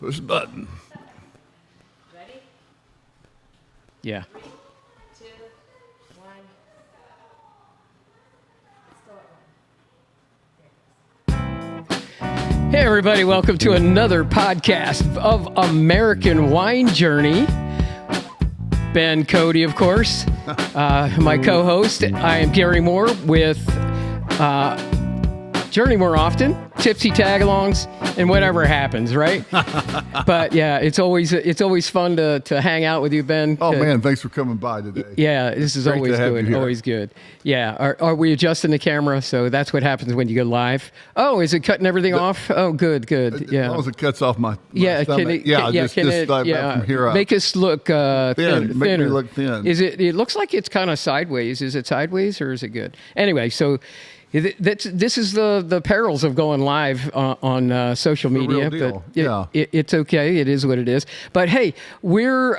Push the button. Ready? Yeah. 3, 2, 1. Hey, everybody. Welcome to another podcast of American Wine Journey. Ben Cody, of course, my co-host. I am Gary Moore with Journey More Often, Tipsy, Tagalongs, and whatever happens, right? But yeah, it's always fun to hang out with you, Ben. Oh man, thanks for coming by today. Yeah, this is always good. Always good. Yeah, are we adjusting the camera? So that's what happens when you go live. Oh, is it cutting everything off? Oh, good. Yeah. As long as it cuts off my Yeah, stomach. Make us look thinner. Make me look thin. It looks like it's kind of sideways. Is it sideways or is it good? Anyway, so this is the perils of going live on social media. But it's okay. It is what it is. But hey, we're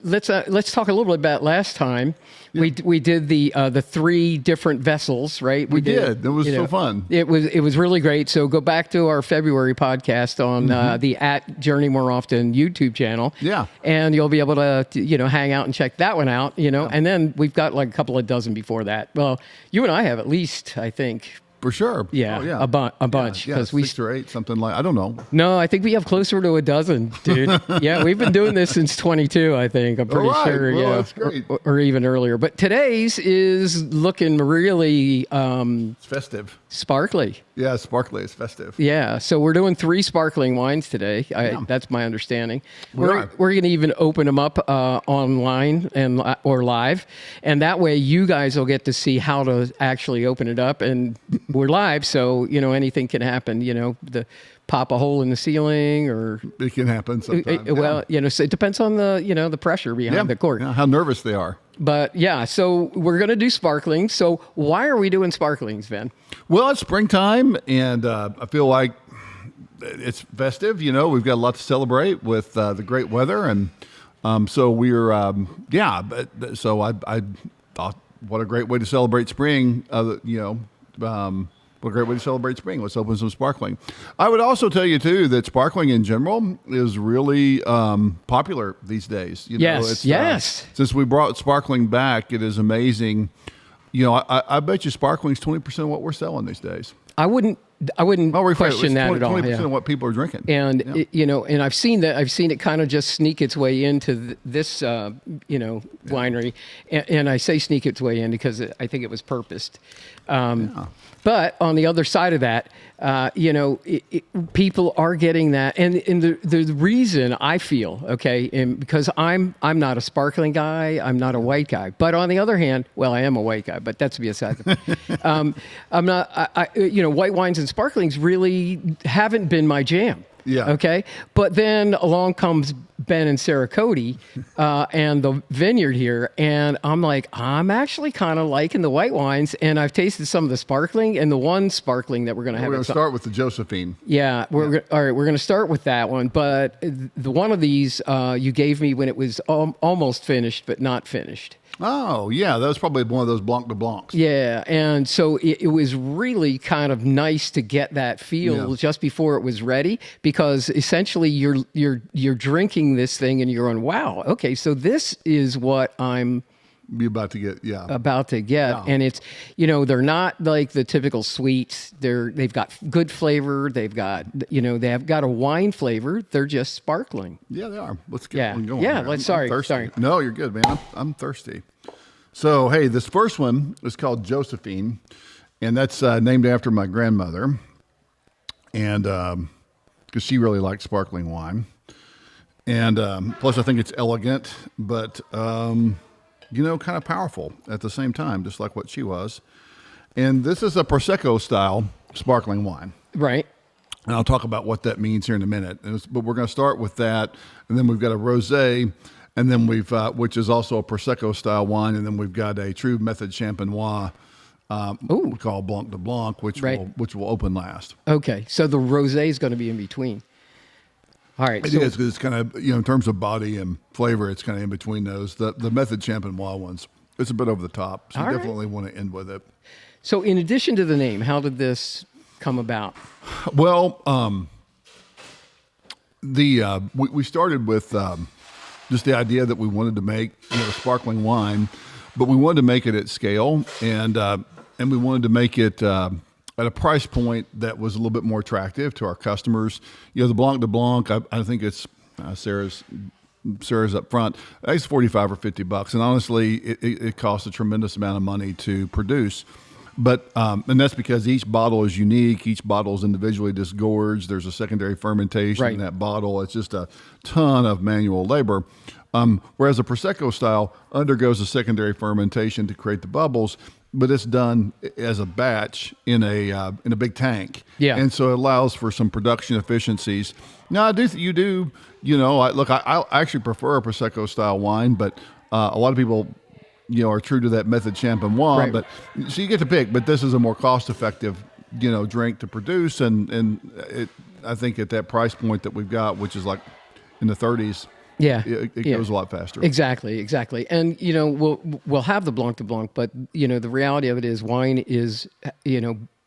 let's talk a little bit about last time. Yeah. We did the 3 different vessels, right? We did. It was so fun. It was really great. So go back to our February podcast on the @Journey More Often YouTube channel. Yeah. And you'll be able to hang out and check that one out. And then we've got like a couple of dozen before that. Well, you and I have at least, I think. For sure. Yeah, a bunch. Because 6 or 8, something like, I don't know. No, I think we have closer to a dozen, dude. Yeah, we've been doing this since 22, I think. I'm pretty sure. Well, yeah, that's great. Or even earlier. But today's is looking really it's festive. Sparkly. Yeah, sparkly. It's festive. Yeah, so we're doing 3 sparkling wines today. That's my understanding. We're going to even open them up online or live, and that way you guys will get to see how to actually open it up. And we're live, so anything can happen. The pop a hole in the ceiling, or it can happen sometimes. Well, so it depends on the pressure behind the cork. Yeah, how nervous they are. But yeah, so we're going to do sparkling. So why are we doing sparklings, Ben? Well, it's springtime, and I feel like it's festive. We've got a lot to celebrate with the great weather, and so we're So I thought, what a great way to celebrate spring. What a great way to celebrate spring. Let's open some sparkling. I would also tell you, too, that sparkling in general is really popular these days. Yes. Since we brought sparkling back, it is amazing. I bet you sparkling's 20% of what we're selling these days. I wouldn't question that at all. 20% of what people are drinking. And and I've seen that. I've seen it kind of just sneak its way into this winery, and I say sneak its way in because I think it was purposed. But on the other side of that, people are getting that, and the reason I feel because I'm not a sparkling guy, I'm not a white guy. But on the other hand, well, I am a white guy, but that's beside the point. I'm not. White wines and sparklings really haven't been my jam. Yeah. Okay. But then along comes Ben and Sarah Cody and the vineyard here. And I'm like, I'm actually kind of liking the white wines. And I've tasted some of the sparkling, and the one sparkling that we're going to have. We're going to start with the Josephine. Yeah. All right. We're going to start with that one. But the one of these you gave me when it was almost finished, but not finished. Oh, yeah. That was probably one of those Blanc de Blancs. Yeah. And so it was really kind of nice to get that feel just before it was ready, because essentially you're drinking this thing and you're going, wow, okay, so this is what I'm about to get. Yeah. And it's, they're not like the typical sweets. They've got good flavor. They've got, they have got a wine flavor. They're just sparkling. Yeah, they are. Let's get one going. Yeah. Sorry. No, you're good, man. I'm thirsty. So, hey, this first one is called Josephine, and that's named after my grandmother, and because she really liked sparkling wine. And plus, I think it's elegant, but kind of powerful at the same time, just like what she was. And this is a Prosecco style sparkling wine. Right. And I'll talk about what that means here in a minute. But we're going to start with that. And then we've got a rosé, and then which is also a Prosecco style wine. And then we've got a true method champenois called Blanc de Blanc, which will open last. Okay. So the rosé is going to be in between. All right. It is, because it's kind of, in terms of body and flavor, it's kind of in between those. The method champenois ones, it's a bit over the top. So you definitely want to end with it. So in addition to the name, how did this come about? Well, we started with just the idea that we wanted to make sparkling wine, but we wanted to make it at scale, and we wanted to make it at a price point that was a little bit more attractive to our customers. The Blanc de Blanc, I think it's Sarah's up front. It's $45 or $50, and honestly, it costs a tremendous amount of money to produce. But and that's because each bottle is unique. Each bottle is individually disgorged. There's a secondary fermentation in that bottle. It's just a ton of manual labor. Whereas a Prosecco style undergoes a secondary fermentation to create the bubbles, but it's done as a batch in a big tank. Yeah, and so it allows for some production efficiencies. Now, I actually prefer a Prosecco style wine, but a lot of people are true to that method champenois, right. But so you get to pick, but this is a more cost-effective, drink to produce. And I think at that price point that we've got, which is like in the 30s, it goes a lot faster. Exactly. And, we'll have the Blanc de Blanc, but, the reality of it is wine is,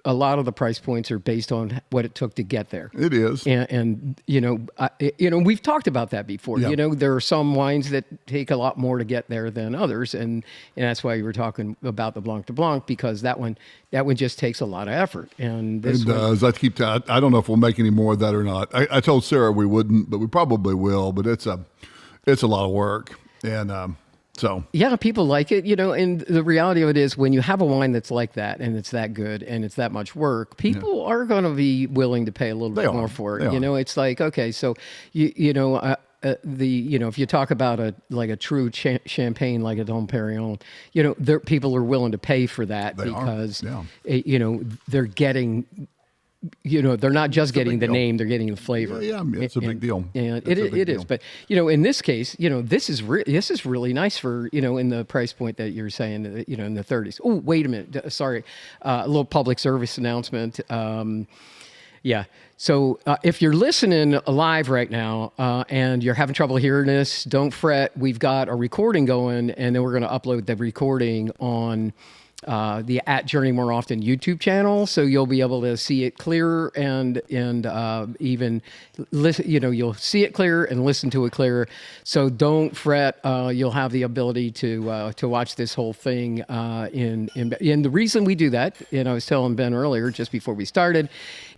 a lot of the price points are based on what it took to get there. It is. And we've talked about that before. Yeah. There are some wines that take a lot more to get there than others. And that's why you were talking about the Blanc de Blanc, because that one just takes a lot of effort. And this it does. I don't know if we'll make any more of that or not. I told Sarah we wouldn't, but we probably will. But it's a lot of work. And so yeah, people like it, and the reality of it is when you have a wine that's like that and it's that good and it's that much work, people are going to be willing to pay a little bit more for it. It's like, okay, so if you talk about a true champagne like a Dom Perignon, people are willing to pay for that because they're getting. They're not just getting the name; they're getting the flavor. Yeah, it's a big deal. And it is. But in this case, this is really nice for in the price point that you're saying, in the 30s. Oh, wait a minute, sorry, a little public service announcement. So if you're listening live right now and you're having trouble hearing this, don't fret. We've got a recording going, and then we're going to upload the recording on the at Journey More Often YouTube channel, so you'll be able to see it clearer and even listen. You'll see it clearer and listen to it clearer. So don't fret. You'll have the ability to watch this whole thing. And the reason we do that, and I was telling Ben earlier, just before we started,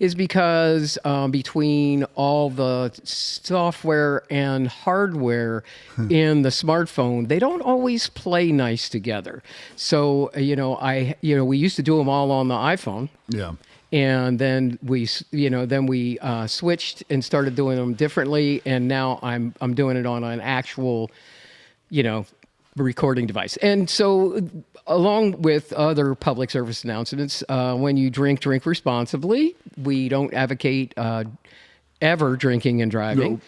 is because between all the software and hardware in the smartphone, they don't always play nice together. So we used to do them all on the iPhone. Yeah. And then we switched and started doing them differently. And now I'm doing it on an actual, recording device. And so along with other public service announcements, when you drink responsibly. We don't advocate ever drinking and driving.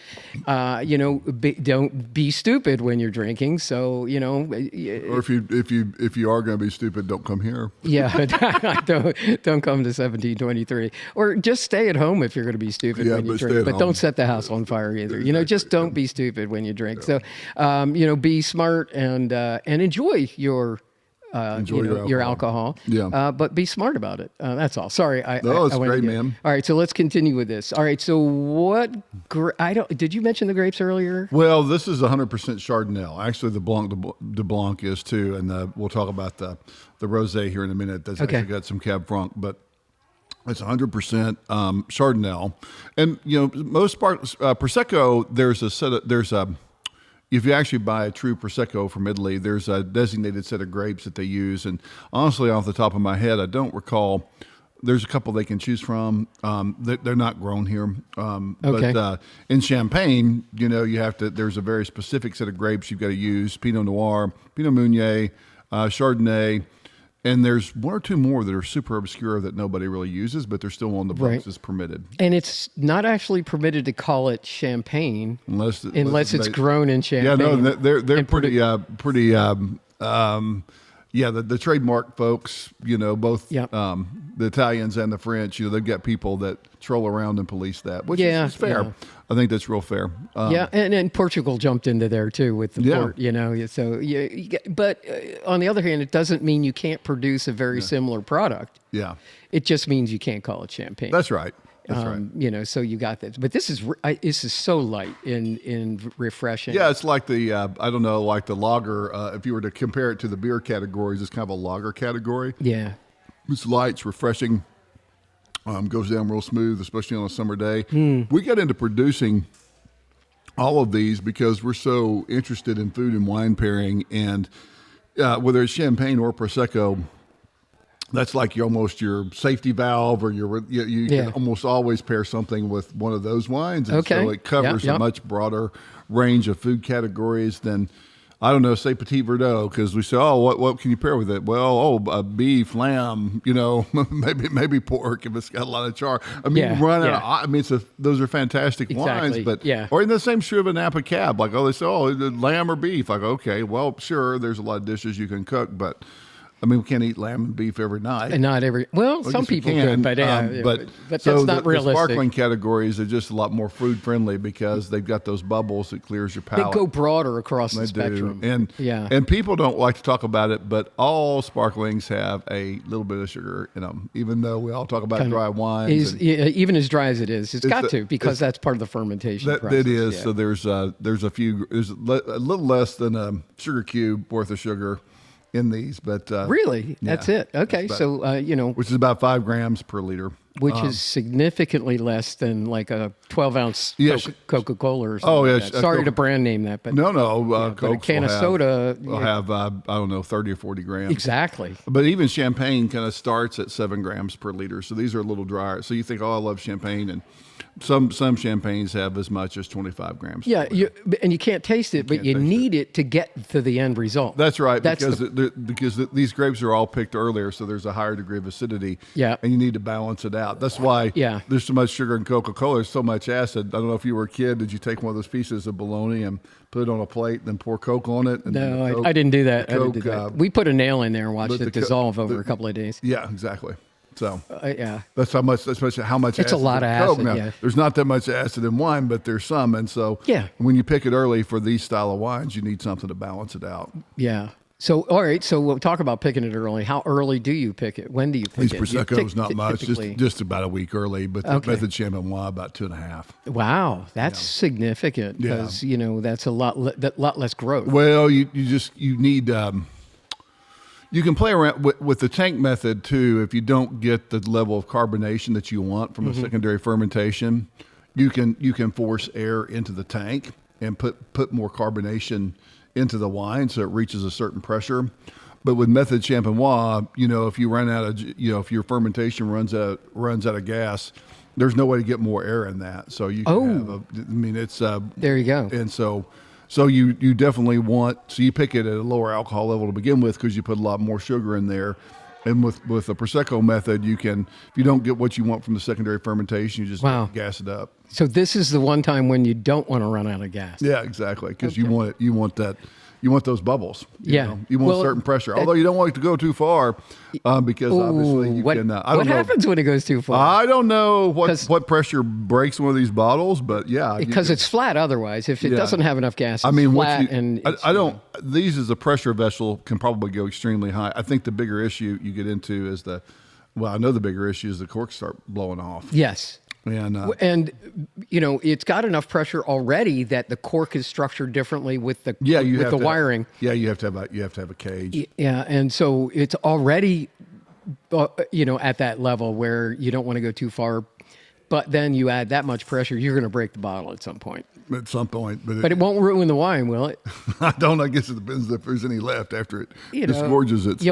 Don't be stupid when you're drinking. So, or if you are going to be stupid, don't come here. Yeah, don't come to 1723, or just stay at home if you're going to be stupid when you drink. But don't set the house on fire either. Just don't be stupid when you drink. So, be smart and enjoy your. Your alcohol. Yeah. But be smart about it. That's all. Sorry. It's great, man. All right. So let's continue with this. All right. So did you mention the grapes earlier? Well, this is 100% Chardonnay. Actually, the Blanc de Blanc is too. And we'll talk about the rosé here in a minute. That's actually got some Cab Franc, but it's 100% Chardonnay. And, most Prosecco, if you actually buy a true Prosecco from Italy, there's a designated set of grapes that they use. And honestly, off the top of my head, I don't recall. There's a couple they can choose from. They're not grown here. But in Champagne, you have to. There's a very specific set of grapes you've got to use: Pinot Noir, Pinot Meunier, Chardonnay. And there's one or two more that are super obscure that nobody really uses, but they're still on the books as permitted. And it's not actually permitted to call it champagne unless it's grown in Champagne. Yeah, no, they're pretty. The trademark folks, both the Italians and the French, they've got people that troll around and police that, which is fair. Yeah. I think that's real fair. And Portugal jumped into there too with the port, So, but on the other hand, it doesn't mean you can't produce a very similar product. Yeah. It just means you can't call it champagne. That's right. That's right. You know, so you got this. But this is so light and refreshing. Yeah, it's like the I don't know, like the lager. If you were to compare it to the beer categories, it's kind of a lager category. Yeah. It's light, it's refreshing, goes down real smooth, especially on a summer day. Hmm. We got into producing all of these because we're so interested in food and wine pairing, and whether it's champagne or prosecco, that's like almost your safety valve, or you can almost always pair something with one of those wines. And Okay. so it covers a much broader range of food categories than, I don't know, say Petit Verdot, because we say, oh, what can you pair with it? Well, beef, lamb, you know, maybe pork if it's got a lot of char. I mean, Yeah, you run out yeah. of, I mean, those are fantastic wines, Exactly, but yeah. or in the same true of a Napa Cab, like, they say, lamb or beef. Like, okay, well, sure, there's a lot of dishes you can cook, but I mean, we can't eat lamb and beef every night. And not every, well, I some guess we people can, could, but but that's so not realistic. The sparkling categories are just a lot more food friendly because they've got those bubbles that clears your They palate. go broader across the They spectrum. do. And people don't like to talk about it, but all sparklings have a little bit of sugar in them, even though we all talk about dry wines. Even as dry as it is, it's got a- to, because that's part of the fermentation process. That is. Yeah. So there's a little less than a sugar cube worth of sugar in these, but Really? That's it. Okay. about- So, which is about 5 grams per liter. which is significantly less than like a 12-ounce Yes. Coca-Cola or something. Oh, like yes, that. Sorry Coke- to brand name that, but No, but a Cokes can will of have- soda, will have I don't know, 30 or 40 grams. exactly. But even champagne kind of starts at 7 grams per liter, so these are a little drier. So you think, I love champagne, and some champagnes have as much as 25 grams. Yeah, per liter. and you can't taste it, but can't you taste need it to get to the end result. That's right, That's because these grapes are all picked earlier, so there's a higher degree of acidity. Yeah. And you need to balance it out. That's why there's so much sugar in Coca-Cola. There's so much acid. I don't know if you were a kid, did you take one of those pieces of bologna and put it on a plate and then pour Coke on it? And No, the Coke- I didn't do that. the I didn't do Coke, that. We put a nail in there and watched but the it Co- dissolve over the- a couple of days. Yeah, exactly. So Yeah. that's how much It's acid a lot in of Coke. acid, Now, yeah. there's not that much acid in wine, but there's some. And so Yeah. when you pick it early for these style of wines, you need something to balance it out. Yeah. So, all right. So we'll talk about picking it early. How early do you pick it? When do you pick These it? You Prosecco's not much, typically- just about a week early, but the Okay. Method Champenois about 2.5. Wow, that's significant because that's a lot less growth. Well, you need you can play around with the tank method too. If you don't get the level of carbonation that you want from a secondary fermentation, you can force air into the tank and put more carbonation into the wine so it reaches a certain pressure. But with Method Champenois, if you run out of, if your fermentation runs out of gas, there's no way to get more air in that. So you can have it's There you go. and so you definitely want, so you pick it at a lower alcohol level to begin with because you put a lot more sugar in there. And with the Prosecco method, you can, if you don't get what you want from the secondary fermentation, you just gas it up. So this is the one time when you don't want to run out of gas. Yeah, exactly. Because you want those bubbles. Yeah. You want Well, certain pressure. Although you don't want it to go too far because obviously you what, can. what happens when it goes too far? I don't know what pressure breaks one of these bottles, but yeah. Because it's flat otherwise. If it doesn't have enough gas, it's flat. These as a pressure vessel can probably go extremely high. I think the bigger issue you get into is I know the bigger issue is the corks start blowing off. Yes. And it's got enough pressure already that the cork is structured differently with the wiring. You have to have a cage. Yeah, and so it's already at that level where you don't want to go too far, but then you add that much pressure, you're going to break the bottle at some point. At some point, But it won't ruin the wine, will it? I don't. I guess it depends if there's any left after it disgorges itself. You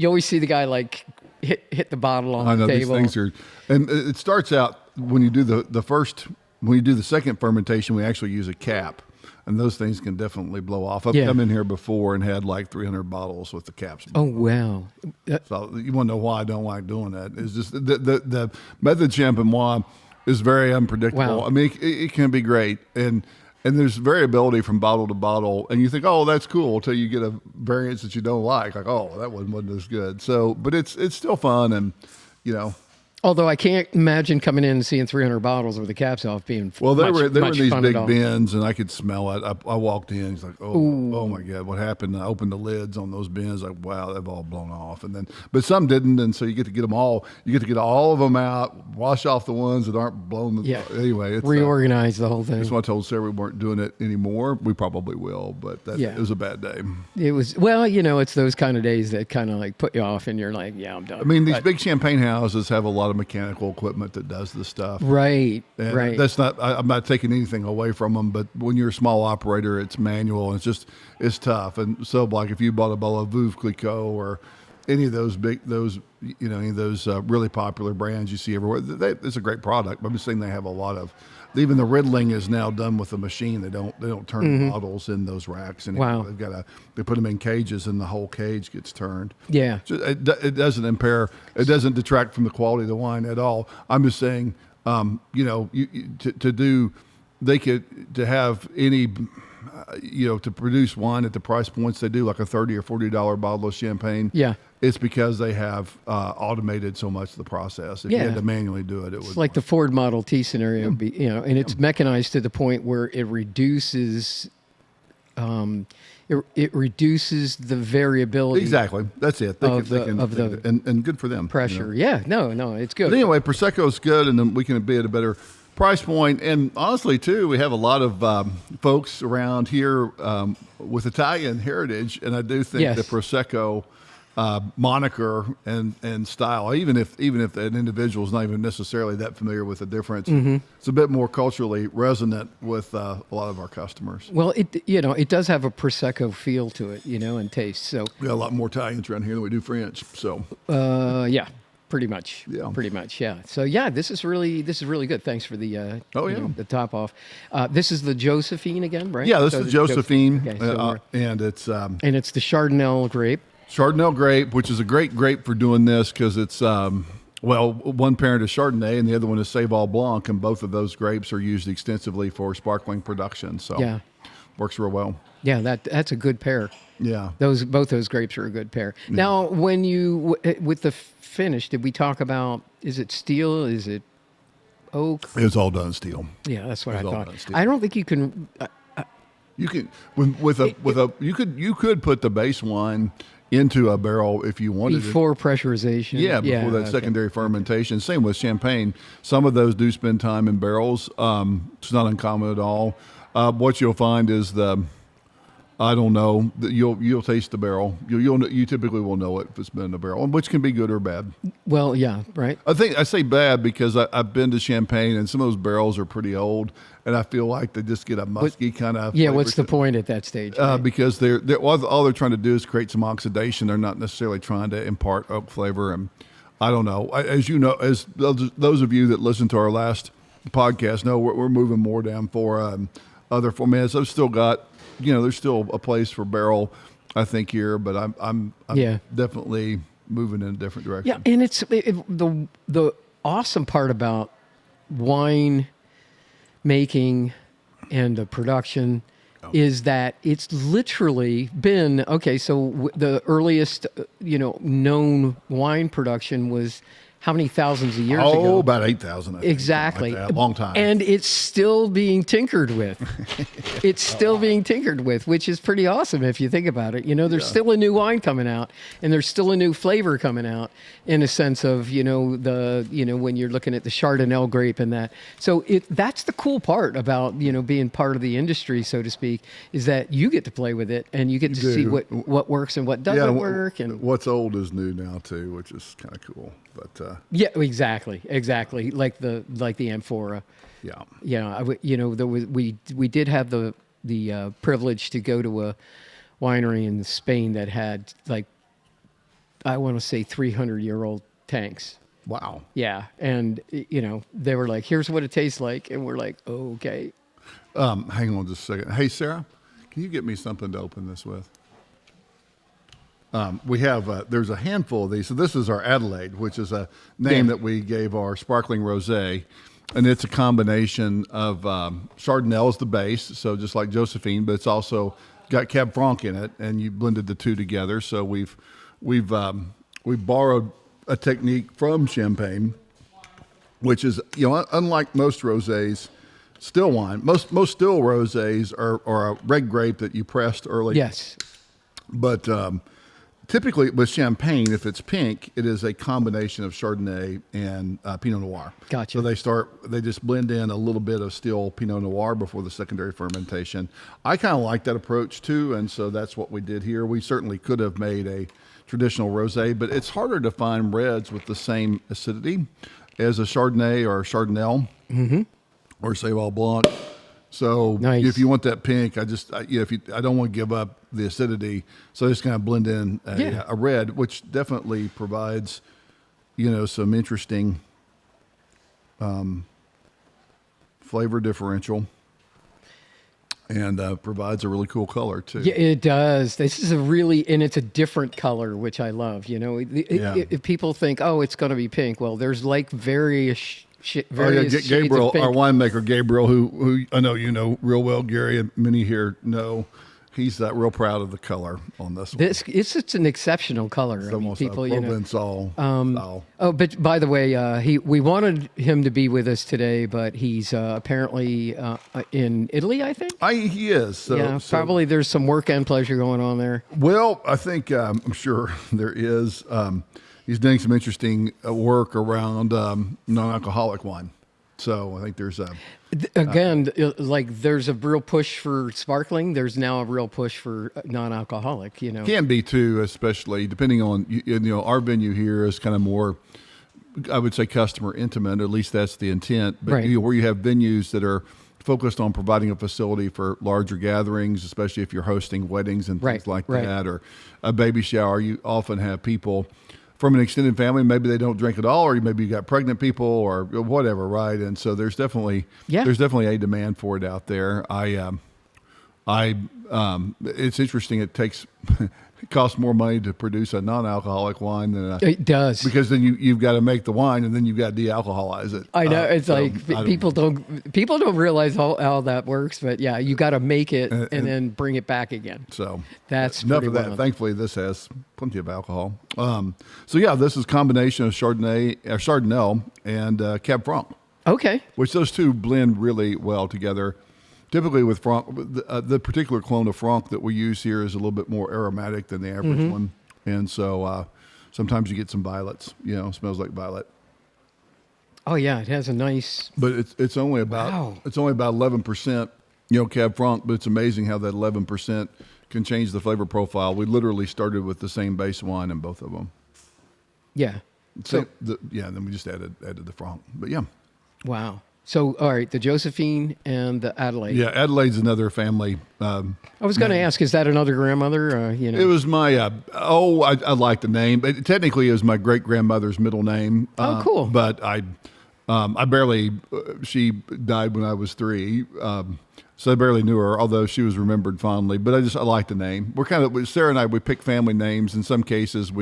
always see the guy like hit the bottle on the table. These things are, and it starts out when you do the second fermentation, we actually use a cap, and those things can definitely blow off. I've come in here before and had like 300 bottles with the caps. Oh wow! So you want to know why I don't like doing that? It's just the Method Champenois is very unpredictable. Wow. I mean, it can be great, and there's variability from bottle to bottle, and you think, oh, that's cool, until you get a variance that you don't like. Like, oh, that one wasn't as good. So, but it's still fun, and Although I can't imagine coming in and seeing 300 bottles with the caps off being Well, they were in much these fun big at all. bins, and I could smell it. I walked in. He's like, oh my God, what happened? I opened the lids on those bins. Like, wow, they've all blown off. And then, but some didn't, and so you get to get them all. You get to get all of them out, wash off the ones that aren't blown. Anyway, it's, Reorganize the whole thing. that's why I told Sarah we weren't doing it anymore. We probably will, but it was a bad day. It was, well, it's those kind of days that kind of like put you off, and you're like, yeah, I'm done. I mean, these big champagne houses have a lot of mechanical equipment that does this stuff. Right. And that's not, I'm not taking anything away from them, but when you're a small operator, it's manual and it's tough. And so like if you bought a bottle of Veuve Clicquot or any of those any of those really popular brands you see everywhere, it's a great product. But I'm just saying they have a lot of, even the riddling is now done with a machine. They don't turn bottles in those racks anymore. Wow. They put them in cages and the whole cage gets turned. Yeah. It doesn't impair, it doesn't detract from the quality of the wine at all. I'm just saying, to have any, to produce wine at the price points they do, like a $30 or $40 bottle of champagne. Yeah. It's because they have automated so much of the process. If you had to manually do it, It's like the Ford Model T scenario, and it's mechanized to the point where it reduces, it reduces the variability. Exactly, that's it. And good for them. Pressure, yeah, no, it's good. But anyway, Prosecco's good, and then we can be at a better price point. And honestly, too, we have a lot of folks around here with Italian heritage, and I do think the Prosecco moniker and style, even if an individual is not even necessarily that familiar with the difference, it's a bit more culturally resonant with a lot of our customers. Well, it does have a Prosecco feel to it, and taste. So we got a lot more Italians around here than we do French. So yeah. Pretty much. Yeah. So yeah, this is really good. Thanks for the the top off. This is the Josephine again, right? Yeah, this is Josephine, okay, so and it's the Chardonnay grape. Chardonnay grape, which is a great grape for doing this because it's one parent is Chardonnay and the other one is Seyval Blanc, and both of those grapes are used extensively for sparkling production. So works real well. Yeah, that's a good pair. Yeah, both those grapes are a good pair. Yeah. Now, when you with the finish, did we talk about? Is it steel? Is it oak? It's all done steel. Yeah, that's what I thought. I don't think you can. You can you could put the base wine into a barrel if you wanted before pressurization. Yeah, before that secondary fermentation. Same with champagne. Some of those do spend time in barrels. It's not uncommon at all. What you'll find is I don't know. You'll taste the barrel. You typically will know it if it's been in a barrel, which can be good or bad. Well, yeah, right. I think I say bad because I've been to Champagne and some of those barrels are pretty old, and I feel like they just get a musky kind of. Yeah, what's the point at that stage? Right? Because they're all they're trying to do is create some oxidation. They're not necessarily trying to impart oak flavor, and I don't know. As you know, as those of you that listened to our last podcast know, we're moving more down for other formats. I've still got. There's still a place for barrel, I think, here, but I'm definitely moving in a different direction. Yeah, and it's the awesome part about wine making and the production is that it's literally been so the earliest known wine production was how many thousands of years ago? Oh, about 8,000. Exactly. Like that. Long time. And it's still being tinkered with. It's still being tinkered with, which is pretty awesome if you think about it. There's still a new wine coming out, and there's still a new flavor coming out in a sense of, when you're looking at the Chardonnay grape and that. So that's the cool part about, being part of the industry, so to speak, is that you get to play with it and you get to see what works and what doesn't work. And what's old is new now too, which is kind of cool. But yeah, exactly, like the amphora. Yeah, we did have the privilege to go to a winery in Spain that had I want to say 300-year-old tanks. Wow. Yeah, and they were like, "Here's what it tastes like," and we're like, "Okay." Hang on just a second. Hey, Sarah, can you get me something to open this with? We have, there's a handful of these. So this is our Adelaide, which is a name that we gave our sparkling rosé. And it's a combination of Chardonnay is the base, so just like Josephine, but it's also got Cab Franc in it, and you blended the two together. So we've borrowed a technique from Champagne which is, unlike most rosés, still wine. Most still rosés are a red grape that you pressed early. Yes. But typically with champagne, if it's pink, it is a combination of Chardonnay and Pinot Noir. Gotcha. So they just blend in a little bit of still Pinot Noir before the secondary fermentation. I kind of like that approach too, and so that's what we did here. We certainly could have made a traditional rosé, but it's harder to find reds with the same acidity as a Chardonnay or a Chardonnay or Sauvignon Blanc. So Nice. if you want that pink, I don't want to give up the acidity, so I just kind of blend in a red, which definitely provides, some interesting flavor differential, and provides a really cool color too. Yeah, it does. This is it's a different color, which I love. If people think, oh, it's going to be pink, well, there's like various shades Gabriel, of pink. our winemaker Gabriel, who I know you know real well, Gary, and many here know. He's real proud of the color on this one. It's just an exceptional color. It's almost a Provençal style. Oh, but by the way, we wanted him to be with us today, but he's apparently in Italy, I think. He is. So probably there's some work and pleasure going on there. Well, I think I'm sure there is. He's doing some interesting work around non-alcoholic wine. So I think there's there's a real push for sparkling. There's now a real push for non-alcoholic. Can be too, especially depending on our venue here is kind of more, I would say, customer intimate. At least that's the intent. But right. Where you have venues that are focused on providing a facility for larger gatherings, especially if you're hosting weddings and things like that, or a baby shower, you often have people from an extended family. Maybe they don't drink at all, or maybe you got pregnant people or whatever, right? And so there's definitely a demand for it out there. It's interesting. It costs more money to produce a non-alcoholic wine than it does, because then you've got to make the wine and then you've got to de-alcoholize it. I know people don't realize how that works, but yeah, you got to make it and then bring it back again. So that's enough of that. Thankfully, this has plenty of alcohol. This is a combination of Chardonnay and Cab Franc. Okay, which those two blend really well together. Typically with Franc, the particular clone of Franc that we use here is a little bit more aromatic than the average one. And so sometimes you get some violets, smells like violet. Oh yeah, it has a nice. But it's only about 11%, Cab Franc, but it's amazing how that 11% can change the flavor profile. We literally started with the same base wine in both of them. Yeah. Then we just added the Franc. But yeah. Wow. So, all right, the Josephine and the Adelaide. Yeah, Adelaide's another family. I was going to ask, is that another grandmother? It was my, I like the name. Technically, it was my great-grandmother's middle name. Oh, cool. But I barely, she died when I was 3, so I barely knew her, although she was remembered fondly. But I like the name. Sarah and I, we pick family names. In some cases,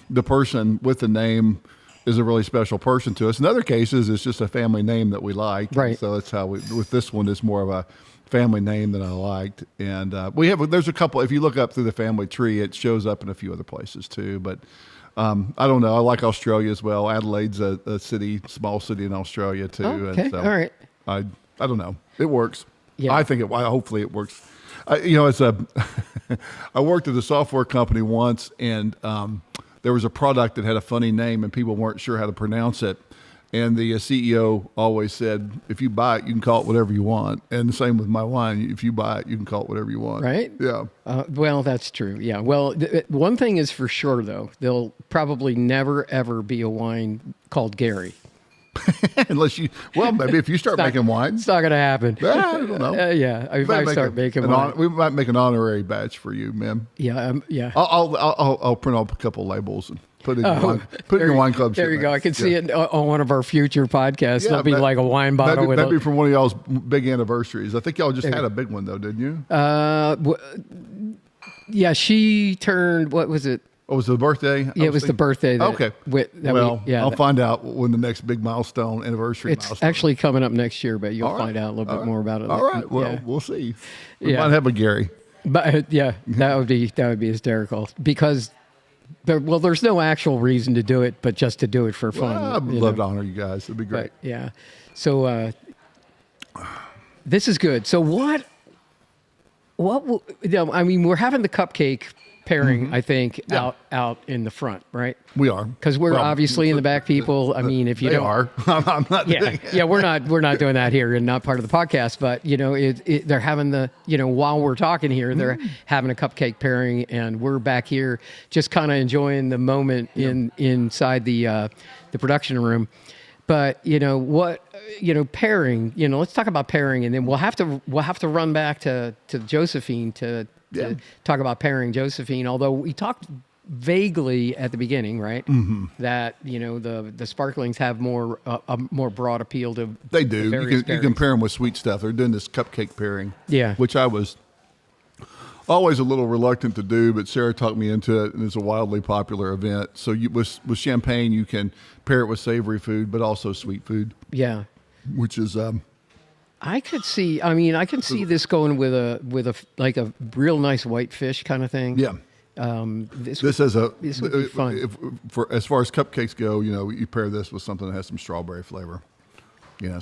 the person with the name is a really special person to us. In other cases, it's just a family name that we like. Right. So that's how with this one, it's more of a family name that I liked. And there's a couple, if you look up through the family tree, it shows up in a few other places too. But I don't know. I like Australia as well. Adelaide's a small city in Australia too. Okay. And so all right. I don't know. It works. Yeah. Hopefully it works. I worked at a software company once, and there was a product that had a funny name and people weren't sure how to pronounce it. And the CEO always said, if you buy it, you can call it whatever you want. And the same with my wine. If you buy it, you can call it whatever you want. Right? Yeah. Well, that's true. Yeah. Well, one thing is for sure, though. There'll probably never, ever be a wine called Gary. Unless maybe if you start making wine. It's not going to happen. I don't know. If I start making wine. We might make an honorary batch for you, man. Yeah. Yeah. I'll print off a couple labels and put it in your wine club. There you go. I can see it on one of our future podcasts. Yeah, There'll be like a wine bottle. That'd be from one of y'all's big anniversaries. I think y'all just had a big one though, didn't you? Yeah, she turned, what was it? Oh, was it the birthday? Yeah, it was the birthday. Okay. I'll find out when the next big anniversary it's milestone. actually coming up next year, but you'll find out a little bit more about it. All right. Well, we'll see. We might have a Gary. But that would be hysterical, because There's no actual reason to do it, but just to do it for fun. Well, I'd love to honor you guys. It'd be great. But, yeah. So this is good. So what? I mean, we're having the cupcake pairing, I think, out in the front, right? We are, because we're obviously in the back people. I mean, if you they don't, are. I'm not. Doing it. Yeah, we're not doing that here, and not part of the podcast. But they're having while we're talking here, they're having a cupcake pairing, and we're back here just kind of enjoying the moment inside the production room. But pairing. Let's talk about pairing, and then we'll have to run back to Josephine to talk about pairing Josephine. Although we talked vaguely at the beginning, right? Mm-hmm. That the sparklings have a more broad appeal to. They do. You can pair them with sweet stuff. They're doing this cupcake pairing. Yeah, which I was always a little reluctant to do, but Sarah talked me into it, and it's a wildly popular event. So with champagne, you can pair it with savory food, but also sweet food. Yeah, which is I could see. I mean, I can see this going with a like a real nice white fish kind of thing. Yeah. This would be fun. As far as cupcakes go, you pair this with something that has some strawberry flavor.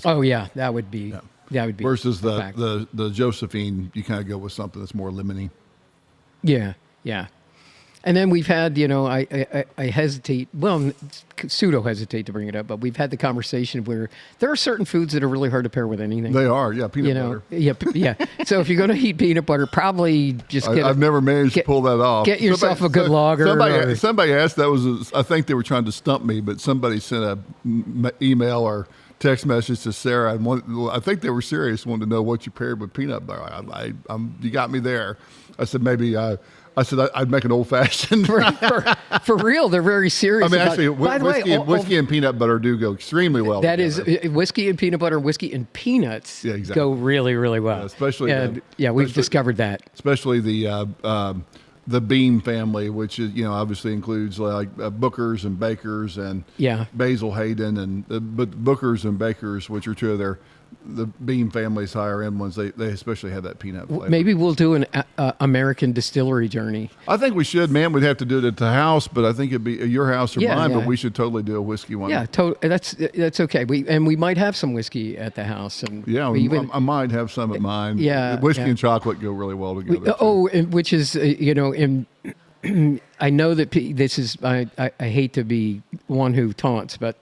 Oh yeah, that would be. Yeah. That would be versus the Josephine. You kind of go with something that's more lemony. Yeah, yeah. And then we've had, I hesitate, pseudo hesitate to bring it up, but we've had the conversation where there are certain foods that are really hard to pair with anything. They are, yeah, peanut butter. Yeah. So if you're going to eat peanut butter, probably just I've never managed to pull that off. Get yourself a good lager. Somebody asked, I think they were trying to stump me, but somebody sent an email or text message to Sarah, and I think they were serious, wanted to know what you paired with peanut butter. You got me there. I said maybe. I'd make an old fashioned. For real, they're very serious. I mean, actually, whiskey and peanut butter do go extremely well. That together. Is whiskey and peanut butter, whiskey and peanuts go really, really well. Yeah, especially, we've discovered that. Especially the Bean family, which is obviously includes like Booker's and Baker's and Basil Hayden but Booker's and Baker's, which are two of the Bean family's higher end ones. They especially have that peanut flavor. Maybe we'll do an American distillery journey. I think we should, man. We'd have to do it at the house, but I think it'd be your house or mine. But we should totally do a whiskey one. Yeah, that's okay. We might have some whiskey at the house, and I might have some at mine. Yeah, whiskey and chocolate go really well together. Which is I know that this is I hate to be one who taunts, but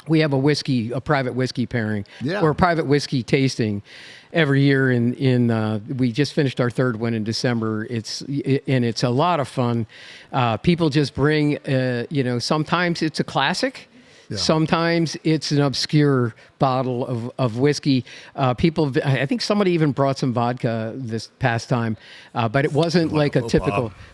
we have a private whiskey pairing or a private whiskey tasting every year. We just finished our third one in December. It's a lot of fun. People just bring, sometimes it's a classic. Yeah. Sometimes it's an obscure bottle of whiskey. I think somebody even brought some vodka this past time, but it wasn't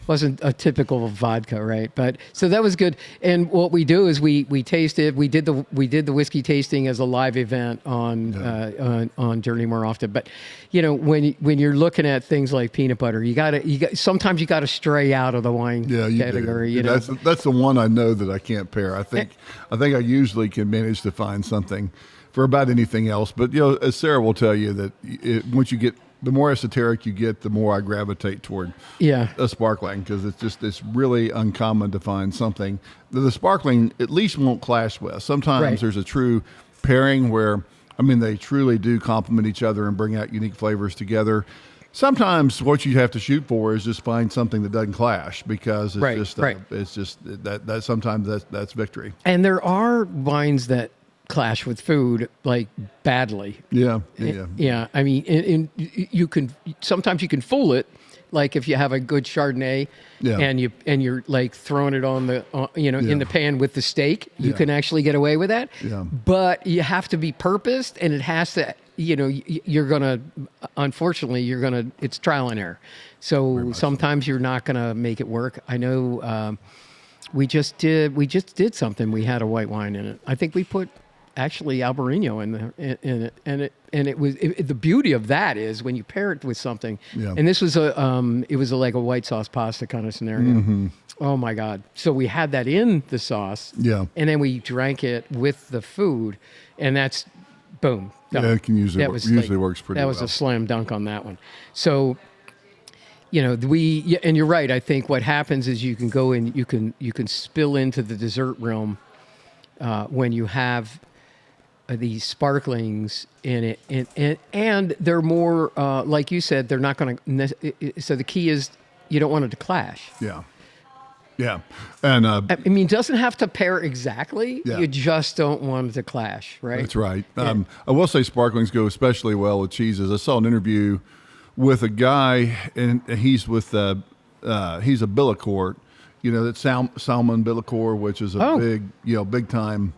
wasn't a typical vodka, right? But so that was good. And what we do is we taste it. We did the whiskey tasting as a live event on Journey more often. But when you're looking at things like peanut butter, sometimes you got to stray out of the wine category. Do. That's the one I know that I can't pair. I think I usually can manage to find something for about anything else. But, as Sarah will tell you, that once you get, the more esoteric you get, the more I gravitate toward a sparkling, because it's really uncommon to find something that the sparkling at least won't clash with. Sometimes there's a true pairing where, they truly do complement each other and bring out unique flavors together. Sometimes what you have to shoot for is just find something that doesn't clash, because it's just that sometimes that's victory. And there are wines that clash with food like badly. Yeah. Sometimes you can fool it, like if you have a good Chardonnay and you're like throwing it on the in the pan with the steak, you can actually get away with that. Yeah. But you have to be purposed, and it has to. Unfortunately, it's trial and error. So sometimes you're not gonna make it work. I know. We just did something. We had a white wine in it. I think we put actually Albarino in it, and it was the beauty of that is when you pair it with something. Yeah. And this was like a white sauce pasta kind of scenario. Mm-hmm. Oh my God! So we had that in the sauce. Yeah. And then we drank it with the food, and that's boom. Done. Yeah, it can usually works pretty well. That was a slam dunk on that one. So and you're right. I think what happens is you can go in, you can spill into the dessert realm when you have these sparklings in it, and they're more like you said, they're not going to. So the key is you don't want it to clash. Yeah. Yeah. And I mean, it doesn't have to pair exactly. Yeah. You just don't want it to clash, right? that's right. Yeah. I will say sparklings go especially well with cheeses. I saw an interview with a guy, and he's with he's a Billicourt, that Salmon Billicourt, which is a big time,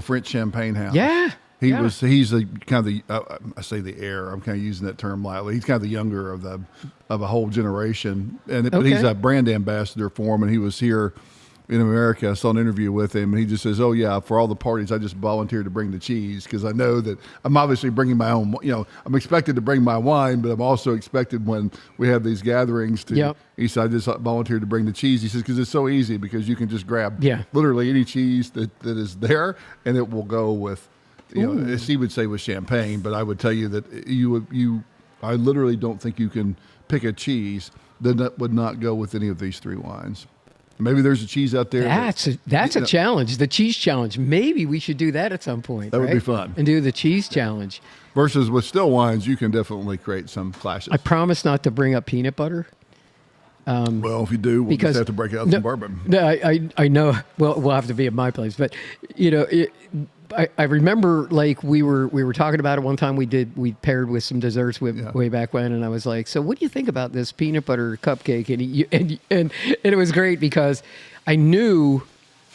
French champagne house. Yeah. He's the kind of the I say the heir. I'm kind of using that term lightly. He's kind of the younger of a whole generation, but he's a brand ambassador for him. And he was here in America. I saw an interview with him, and he just says, "Oh yeah, for all the parties, I just volunteered to bring the cheese because I know that I'm obviously bringing my own. I'm expected to bring my wine, but I'm also expected when we have these gatherings to." Yep. He said, "I just volunteered to bring the cheese." He says, "Because it's so easy because you can just grab literally any cheese that is there, and it will go with." As he would say with champagne, but I would tell you that I literally don't think you can pick a cheese that would not go with any of these three wines. Maybe there's a cheese out there. That's a challenge, the cheese challenge. Maybe we should do that at some point. That would be fun. And do the cheese challenge. Versus with still wines, you can definitely create some clashes. I promise not to bring up peanut butter. Well, if you do, we'll just have to break out some bourbon. No, I know. Well, we'll have to be at my place, but I remember like we were talking about it one time. We paired with some desserts way back when, and I was like, "So what do you think about this peanut butter cupcake?" And it was great because I knew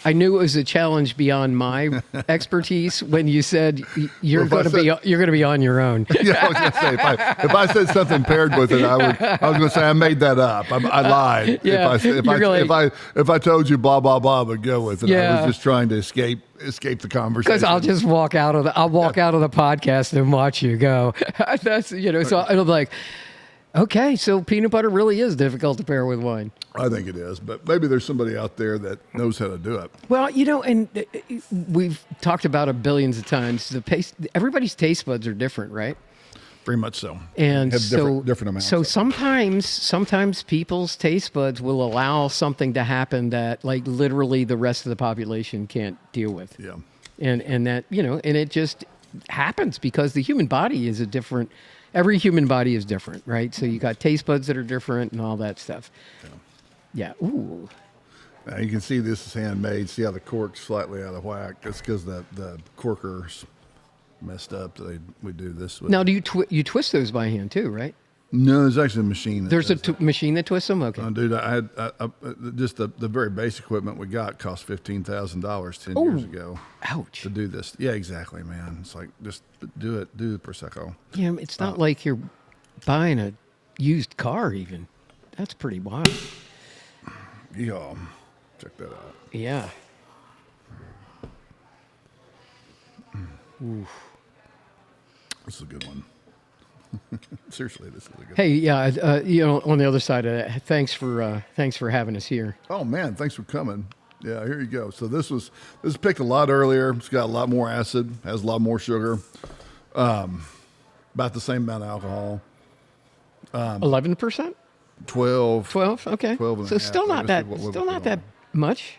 it was a challenge beyond my expertise when you said you're going to be on your own. Yeah, I was going to say if I said something paired with it, I was going to say I made that up. I lied. Yeah, if I told you blah blah blah, but go with it. Yeah. I was just trying to escape the conversation. Because I'll just walk out of the podcast and watch you go. That's So I'm like, okay, so peanut butter really is difficult to pair with wine. I think it is, but maybe there's somebody out there that knows how to do it. Well, and we've talked about it billions of times. Everybody's taste buds are different, right? Very much so. And have different amounts. So sometimes people's taste buds will allow something to happen that like literally the rest of the population can't deal with. Yeah. And that, and it just happens because the human body is every human body is different, right? So you got taste buds that are different and all that stuff. Yeah. Ooh. Now you can see this is handmade. See how the cork's slightly out of whack? That's because the corker's messed up. We do this with. Now, do you twist those by hand too, right? No, there's actually a machine. There's a machine that twists them. Okay. Dude, I had just the very base equipment we got cost $15,000 10 years ago. Ouch. To do this. Yeah, exactly, man. It's like just do it. Do the prosecco. Yeah, it's not like you're buying a used car. Even that's pretty wild. Yeah, check that out. Yeah. Oof. This is a good one. Seriously, this is a good. Hey, yeah, on the other side of that, thanks for having us here. Oh man, thanks for coming. Yeah, here you go. So this was picked a lot earlier. It's got a lot more acid, has a lot more sugar, about the same amount of alcohol. 11%. 12. 12. Okay. 12 and so a half. still not that much.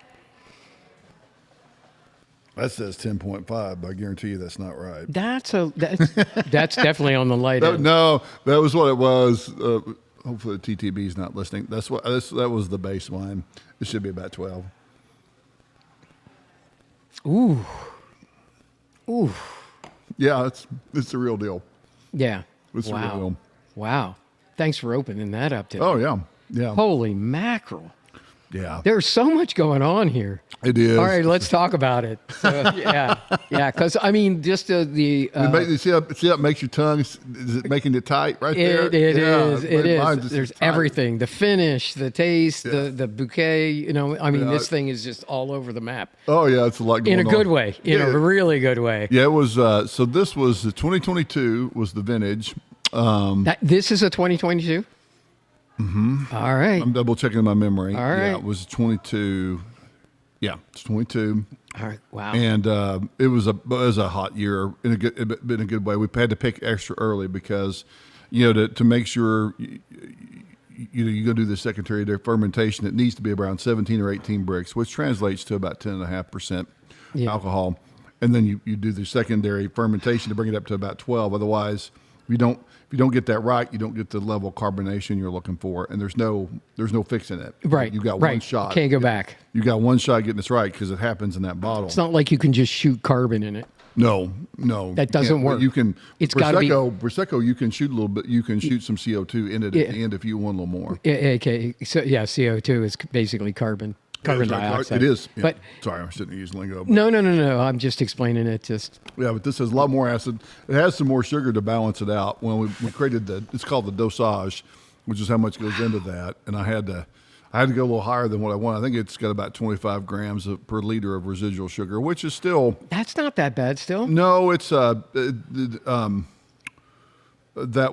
That says 10.5, but I guarantee you that's not right. That's that's definitely on the light end. No, that was what it was. Hopefully the TTB is not listening. That was the baseline. It should be about 12. Ooh. Yeah, it's the real deal. Yeah. It's the real deal. Wow. Thanks for opening that up today. Oh yeah. Holy mackerel. Yeah. There's so much going on here. It is. All right, let's talk about it. So, yeah, because I mean, just see how it makes your tongue. Is it making it tight right there? It is. There's everything: the finish, the taste, the bouquet. This thing is just all over the map. Oh yeah, it's a lot going on. In a good way. In a really good way. Yeah, it was. So this was 2022 was the vintage. This is a 2022. Mm-hmm. All right. I'm double checking my memory. All right. Yeah, it was 22. Yeah, it's 22. All right. Wow. And it was a hot year in a good way. We had to pick extra early because, to make sure you go do the secondary fermentation. It needs to be around 17 or 18 bricks, which translates to about 10.5% alcohol. And then you do the secondary fermentation to bring it up to about 12. Otherwise, if you don't get that right, you don't get the level of carbonation you're looking for, and there's no fixing it. Right. You got right. one shot. Can't go back. You got one shot getting this right because it happens in that bottle. It's not like you can just shoot carbon in it. No, that doesn't but work. You can. It's got to be Prosecco. You can shoot a little bit. You can shoot some CO2 in it at the end if you want a little more. Okay. So CO2 is basically carbon dioxide. It is. Yeah. But sorry, I shouldn't use lingo. No. I'm just explaining it. But this has a lot more acid. It has some more sugar to balance it out. When we created it's called the dosage, which is how much goes into that. And I had to go a little higher than what I want. I think it's got about 25 grams per liter of residual sugar, which is still. That's not that bad. Still. No, it's that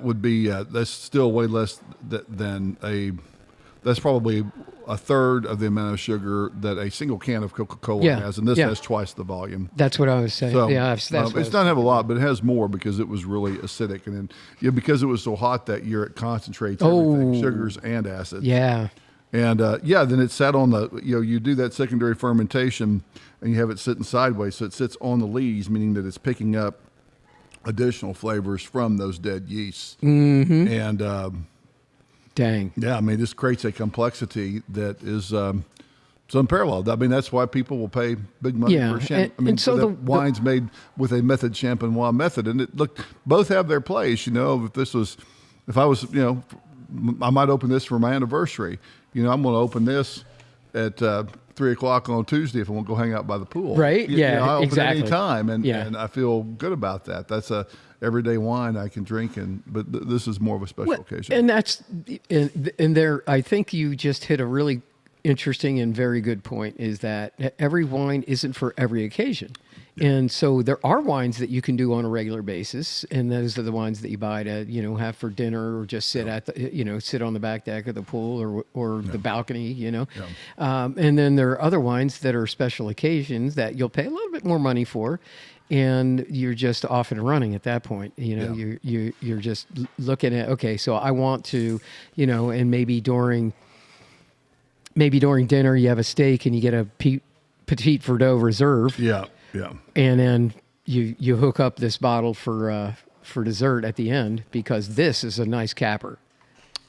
would be that's still way less than a. That's probably a third of the amount of sugar that a single can of Coca-Cola has, and this has twice the volume. That's what I was saying. So, that's it doesn't have a lot, but it has more because it was really acidic, and then because it was so hot that year, it concentrates everything, sugars and acids. Yeah. And then it sat on the. You do that secondary fermentation, and you have it sitting sideways, so it sits on the lees, meaning that it's picking up additional flavors from those dead yeasts. Mm-hmm. And dang. Yeah, I mean, this creates a complexity that is it's unparalleled. I mean, that's why people will pay big money for champagne. So the wine's made with a method champenois method, and both have their place. If I was, I might open this for my anniversary. I'm going to open this at 3:00 on Tuesday if I want to go hang out by the pool. Right? I open exactly. it any time, and I feel good about that. That's a everyday wine I can drink, but this is more of a special occasion. And that's and there. I think you just hit a really interesting and very good point. Is that every wine isn't for every occasion. And so there are wines that you can do on a regular basis, and those are the ones that you buy to, have for dinner or just sit at the, sit on the back deck of the pool or the balcony, And then there are other wines that are special occasions that you'll pay a little bit more money for, and you're just off and running at that point. You're just looking at, okay, so I want to, and maybe during dinner you have a steak and you get a Petite Verdot Reserve. Yeah. Yeah. And then you hook up this bottle for dessert at the end because this is a nice capper.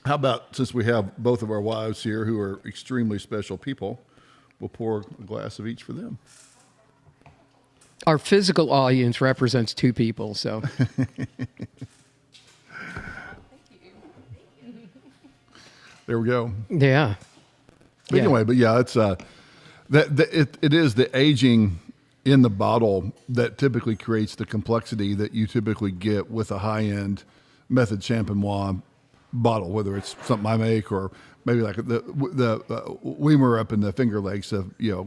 How about, since we have both of our wives here who are extremely special people, we'll pour a glass of each for them. Our physical audience represents two people, so. There we go. Yeah. But anyway, it's it is the aging in the bottle that typically creates the complexity that you typically get with a high-end method champenois bottle, whether it's something I make or maybe like the Weimer up in the Finger Lakes,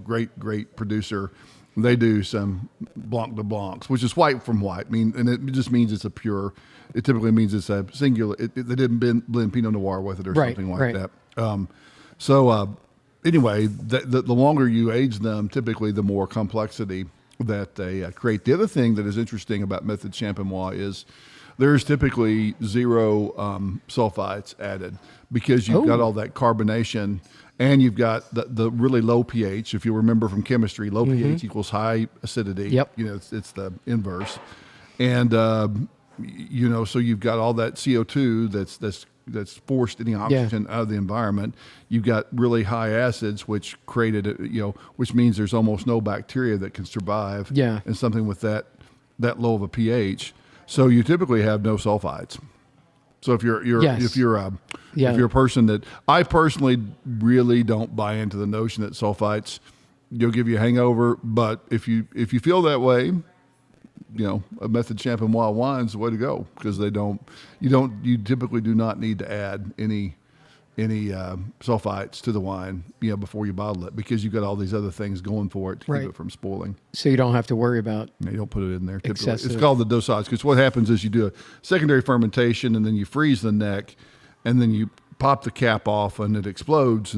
great producer. They do some Blanc de Blancs, which is white from white. And it just means it's a pure. It typically means it's a singular. They didn't blend Pinot Noir with it or something like that. Anyway, the longer you age them, typically the more complexity that they create. The other thing that is interesting about method champenois is there's typically zero sulfites added because you've got all that carbonation and you've got the really low pH. If you remember from chemistry, low pH equals high acidity. Yep. It's the inverse. And, so you've got all that CO2 that's forced any oxygen out of the environment. You've got really high acids, which created, which means there's almost no bacteria that can survive in something with that low of a pH. So you typically have no sulfites. So if you're a person that I personally really don't buy into the notion that sulfites give you a hangover, but if you feel that way, a method champenois wine's the way to go because you typically do not need to add any sulfites to the wine, before you bottle it because you've got all these other things going for it to keep it from spoiling. So you don't have to worry about. You don't put it in there. Typically. Excessive. It's called the dosage because what happens is you do a secondary fermentation and then you freeze the neck and then you pop the cap off and it explodes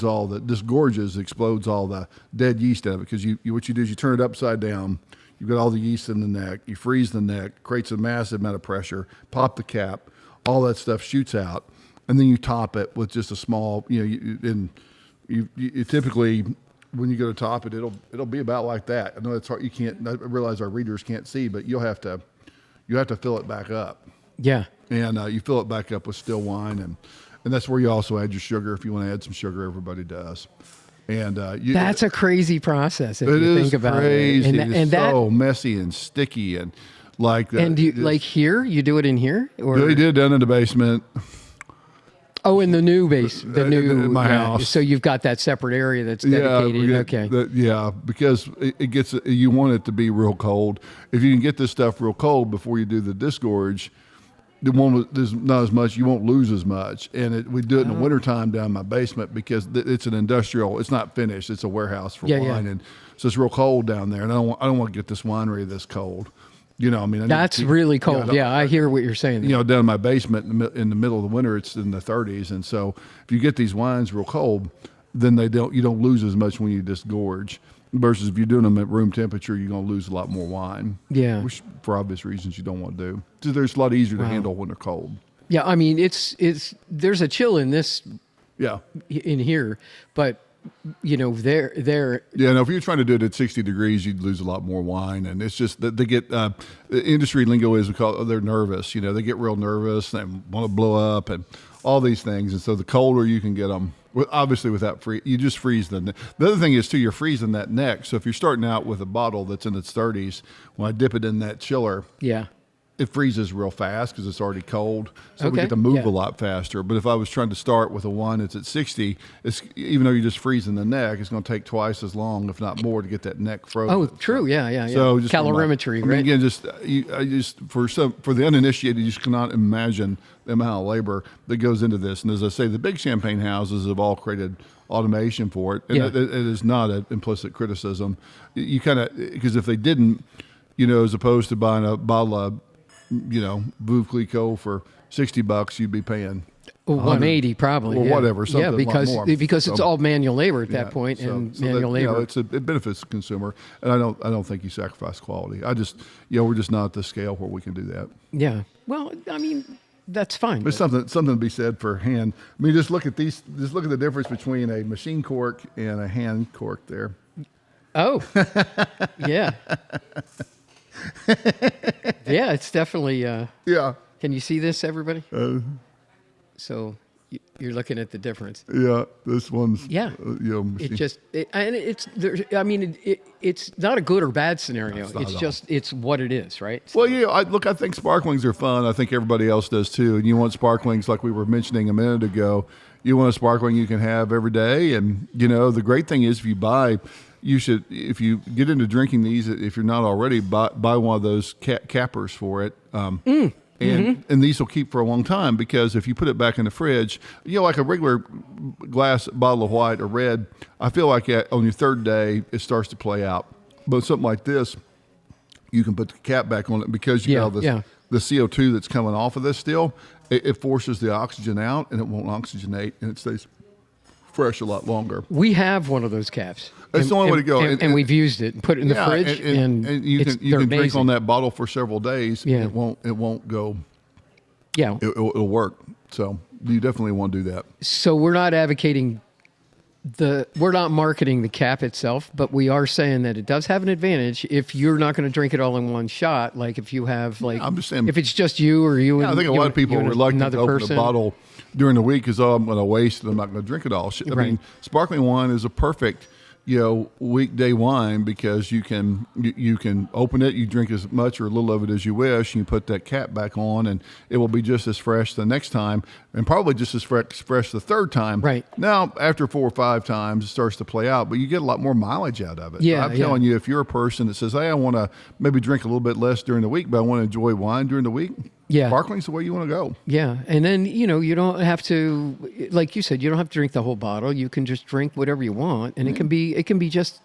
all the disgorges, explodes all the dead yeast out of it because what you do is you turn it upside down. You've got all the yeast in the neck. You freeze the neck, creates a massive amount of pressure, pop the cap, all that stuff shoots out. and then you top it with just a small, you typically when you go to top it, it'll be about like that. I know it's hard. You can't. I realize our readers can't see, but you have to fill it back up. Yeah. And you fill it back up with still wine, and that's where you also add your sugar if you want to add some sugar. Everybody does. And that's a crazy process if you think about crazy. it. It's so messy and sticky and like that. And do you, like here, you do it in here, or they did down in the basement. Oh, in the new base, in my house. So you've got that separate area that's dedicated. Because it gets, you want it to be real cold. If you can get this stuff real cold before you do the disgorge, there's not as much. You won't lose as much. And we do it in the wintertime down in my basement because it's an industrial. It's not finished. It's a warehouse for wine, and so it's real cold down there. And I don't want to get this winery this cold. That's really cold. I hear what you're saying. Down in my basement in the middle of the winter, it's in the 30s, and so if you get these wines real cold, then you don't lose as much when you disgorge. Versus if you're doing them at room temperature, you're going to lose a lot more wine. Yeah, which for obvious reasons you don't want to do. So there's a lot easier to handle when they're cold. Yeah, I mean it's there's a chill in this. Yeah, in here, but. They're if you're trying to do it at 60 degrees, you'd lose a lot more wine, and it's just that they get the industry lingo is we call they're nervous. They get real nervous and want to blow up and all these things, and so the colder you can get them, obviously without you just freeze the other thing is too, you're freezing that neck. So if you're starting out with a bottle that's in its 30s, when I dip it in that chiller, it freezes real fast because it's already cold. So we get to move a lot faster. But if I was trying to start with a wine that's at 60, even though you're just freezing the neck, it's going to take twice as long, if not more, to get that neck frozen. Oh, true. Yeah. So just calorimetry, right? Again, for the uninitiated, you just cannot imagine the amount of labor that goes into this. And as I say, the big champagne houses have all created automation for it. And it is not an implicit criticism. You kind of, because if they didn't, as opposed to buying a bottle of Veuve Clicquot for $60, you'd be paying 180 probably, or whatever. Something because it's all manual labor at that point, and manual labor. It benefits the consumer, and I don't think you sacrifice quality. I just, we're just not at the scale where we can do that. Yeah, well, I mean, that's fine. There's something to be said for hand. I mean, just look at these. Just look at the difference between a machine cork and a hand cork there. Oh, yeah. Yeah, it's definitely. Yeah. Can you see this, everybody? So you're looking at the difference. Yeah, this one's. Yeah. It's not a good or bad scenario. It's what it is, right? So, well, I think sparklings are fun. I think everybody else does too. And you want sparklings like we were mentioning a minute ago. You want a sparkling you can have every day, and the great thing is if you buy. You should, if you get into drinking these, if you're not already, buy one of those cappers for it. And these will keep for a long time because if you put it back in the fridge, like a regular glass bottle of white or red, I feel like on your third day, it starts to play out. But something like this, you can put the cap back on it because you have the CO2 that's coming off of this still. It forces the oxygen out and it won't oxygenate and it stays fresh a lot longer. We have one of those caps. It's the only way to go. And we've used it and put it in the fridge. And you can drink on that bottle for several days. Yeah. It won't go. Yeah. It'll work. So you definitely want to do that. So we're not advocating we're not marketing the cap itself, but we are saying that it does have an advantage if you're not going to drink it all in one shot. Like if you have I'm just saying, if it's just you or you. I think a lot of people are reluctant to open a bottle during the week because I'm going to waste it. I'm not going to drink it all. I mean, sparkling wine is a perfect weekday wine because you can open it, you drink as much or a little of it as you wish, and you put that cap back on, and it will be just as fresh the next time, and probably just as fresh the third time. Right. Now, after 4 or 5 times, it starts to play out, but you get a lot more mileage out of it. Yeah, I'm telling you, if you're a person that says, hey, I want to maybe drink a little bit less during the week, but I want to enjoy wine during the week, sparkling's the way you want to go. Yeah, and then, you don't have to, like you said, you don't have to drink the whole bottle. You can just drink whatever you want, and it can be just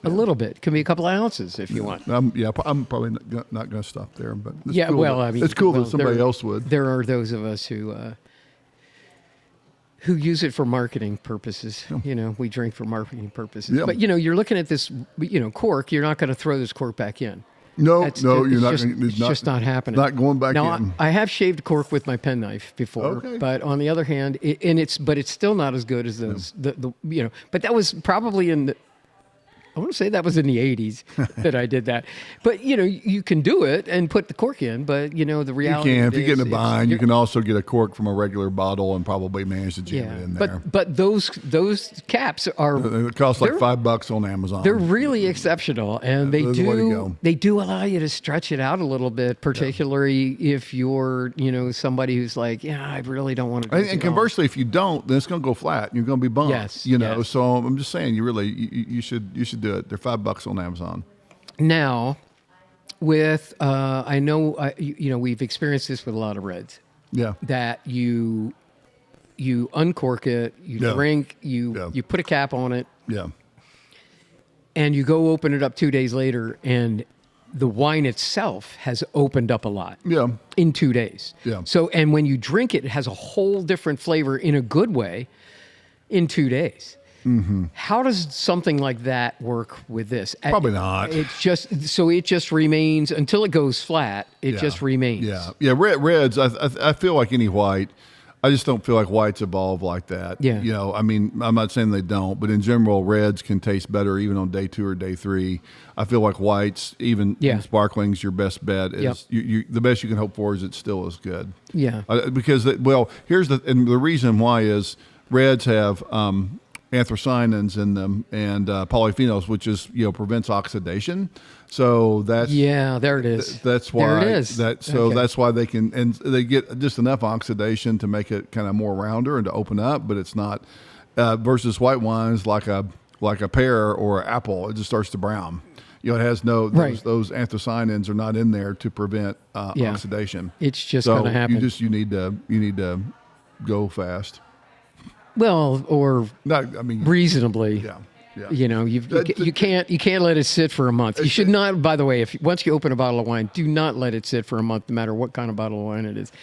a little bit. It can be a couple of ounces if you want. I'm probably not going to stop there, but it's cool that somebody else would. There are those of us who use it for marketing purposes. We drink for marketing purposes. Yeah. But you're looking at this, cork. You're not going to throw this cork back in. No, That's no, you're not. It's just not happening. Not going back now, in. I have shaved cork with my penknife before, Okay. but on the other hand, it's still not as good as those. The but that was probably in the. I want to say that was in the 80s that I did that. But, you can do it and put the cork in, but, the You reality can. of If you it get in a is bind, you you're- can also get a cork from a regular bottle and probably manage to jam it in there. But those caps are It costs like they're- $5 on Amazon. they're really exceptional, and There's a way to go. they do allow you to stretch it out a little bit, particularly if you're somebody who's like, I really don't want to. And conversely, if you don't, then it's going to go flat. You're going to be bummed. Yes, Yes. yes. So I'm just saying, you should do it. They're $5 on Amazon. Now, with I know we've experienced this with a lot of reds. Yeah. That you uncork it, you Yeah. drink, you put a cap on it, Yeah. and you go open it up 2 days later, and the wine itself has opened up a lot. Yeah. In 2 days. Yeah. So, and when you drink it, it has a whole different flavor in a good way in 2 days. Mm-hmm. How does something like that work with this? Probably not. It just remains until it goes flat. It just remains. Yeah. Yeah. Reds, I feel like any white. I just don't feel like whites evolve like that. Yeah. I mean, I'm not saying they don't, but in general, reds can taste better even on day 2 or day 3. I feel like whites, even in sparklings, your best bet is the best you can hope for is it's still as good. Yeah. Because here's the reason why is reds have anthocyanins in them and polyphenols, which is prevents oxidation. So that's there it is. That's why there it is. That's why they can, and they get just enough oxidation to make it kind of more rounder and to open up, but it's not versus white wines like a pear or apple. It just starts to brown. It has those anthocyanins are not in there to prevent oxidation. It's just going to happen. You need to go fast. Well, or reasonably. Yeah. Yeah. You can't let it sit for a month. You should not. By the way, once you open a bottle of wine, do not let it sit for a month, no matter what kind of bottle of wine it is.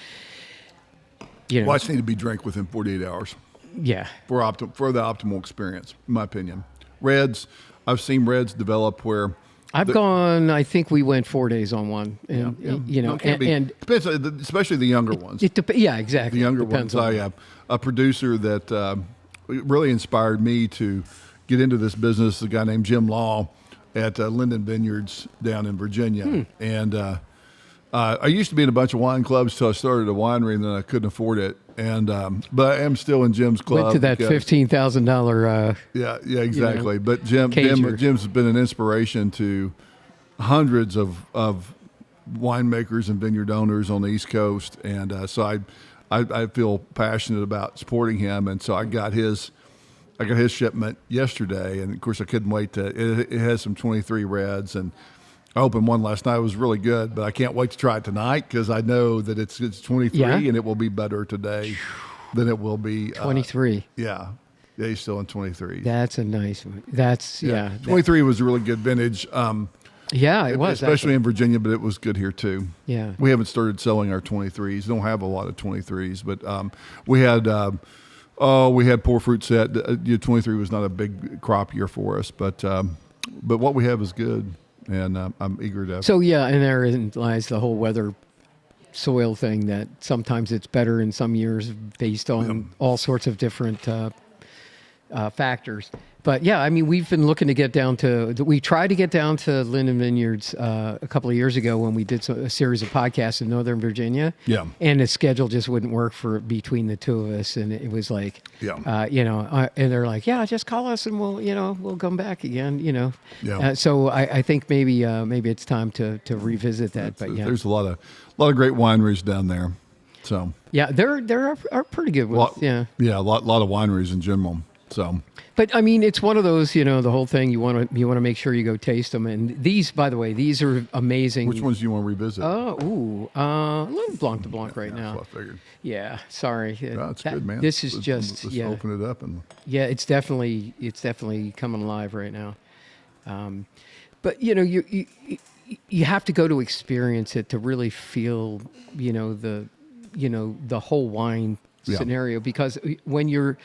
Whites need to be drank within 48 hours. Yeah. For the optimal experience, in my opinion. Reds, I've seen reds develop where I think we went 4 days on one, and and depends, especially the younger ones. Exactly. The younger Depends ones. I a producer that really inspired me to get into this business. A guy named Jim Law at Linden Vineyards down in Virginia, and I used to be in a bunch of wine clubs till I started a winery, and then I couldn't afford it. And but I am still in Jim's club. Went to that $15,000. Yeah, exactly. But cager. Jim's been an inspiration to hundreds of winemakers and vineyard owners on the East Coast, and so I feel passionate about supporting him, and so I got his shipment yesterday, and of course I couldn't wait it has some 23 reds, and I opened one last night. It was really good, but I can't wait to try it tonight because I know that it's 23 and it will be better today than it will be 23. Yeah, he's still in 23. That's a nice one. That's 23 was a really good vintage. It was especially in Virginia, but it was good here too. Yeah, we haven't started selling our 23s. Don't have a lot of 23s, but we had poor fruit set. 23 was not a big crop year for us, but what we have is good, and I'm eager to. So and therein lies the whole weather, soil thing. That sometimes it's better in some years based on all sorts of different factors. But we've been looking to get down to. We tried to get down to Linden Vineyards a couple of years ago when we did a series of podcasts in Northern Virginia. Yeah. And the schedule just wouldn't work between the two of us, and it was like, and they're like, just call us and we'll come back again. Yeah. So I think maybe it's time to revisit that. There's a lot of great wineries down there. So there are pretty good ones. A lot of wineries in general. So, but it's one of those, the whole thing. You want to make sure you go taste them. And these, by the way, these are amazing. Which ones do you want to revisit? A little Blanc de Blanc right now. That's what I figured. Yeah, sorry. It's good, man. This is let's open it up and. Yeah, it's definitely coming alive right now. But you have to go to experience it to really feel the whole wine scenario, because when you're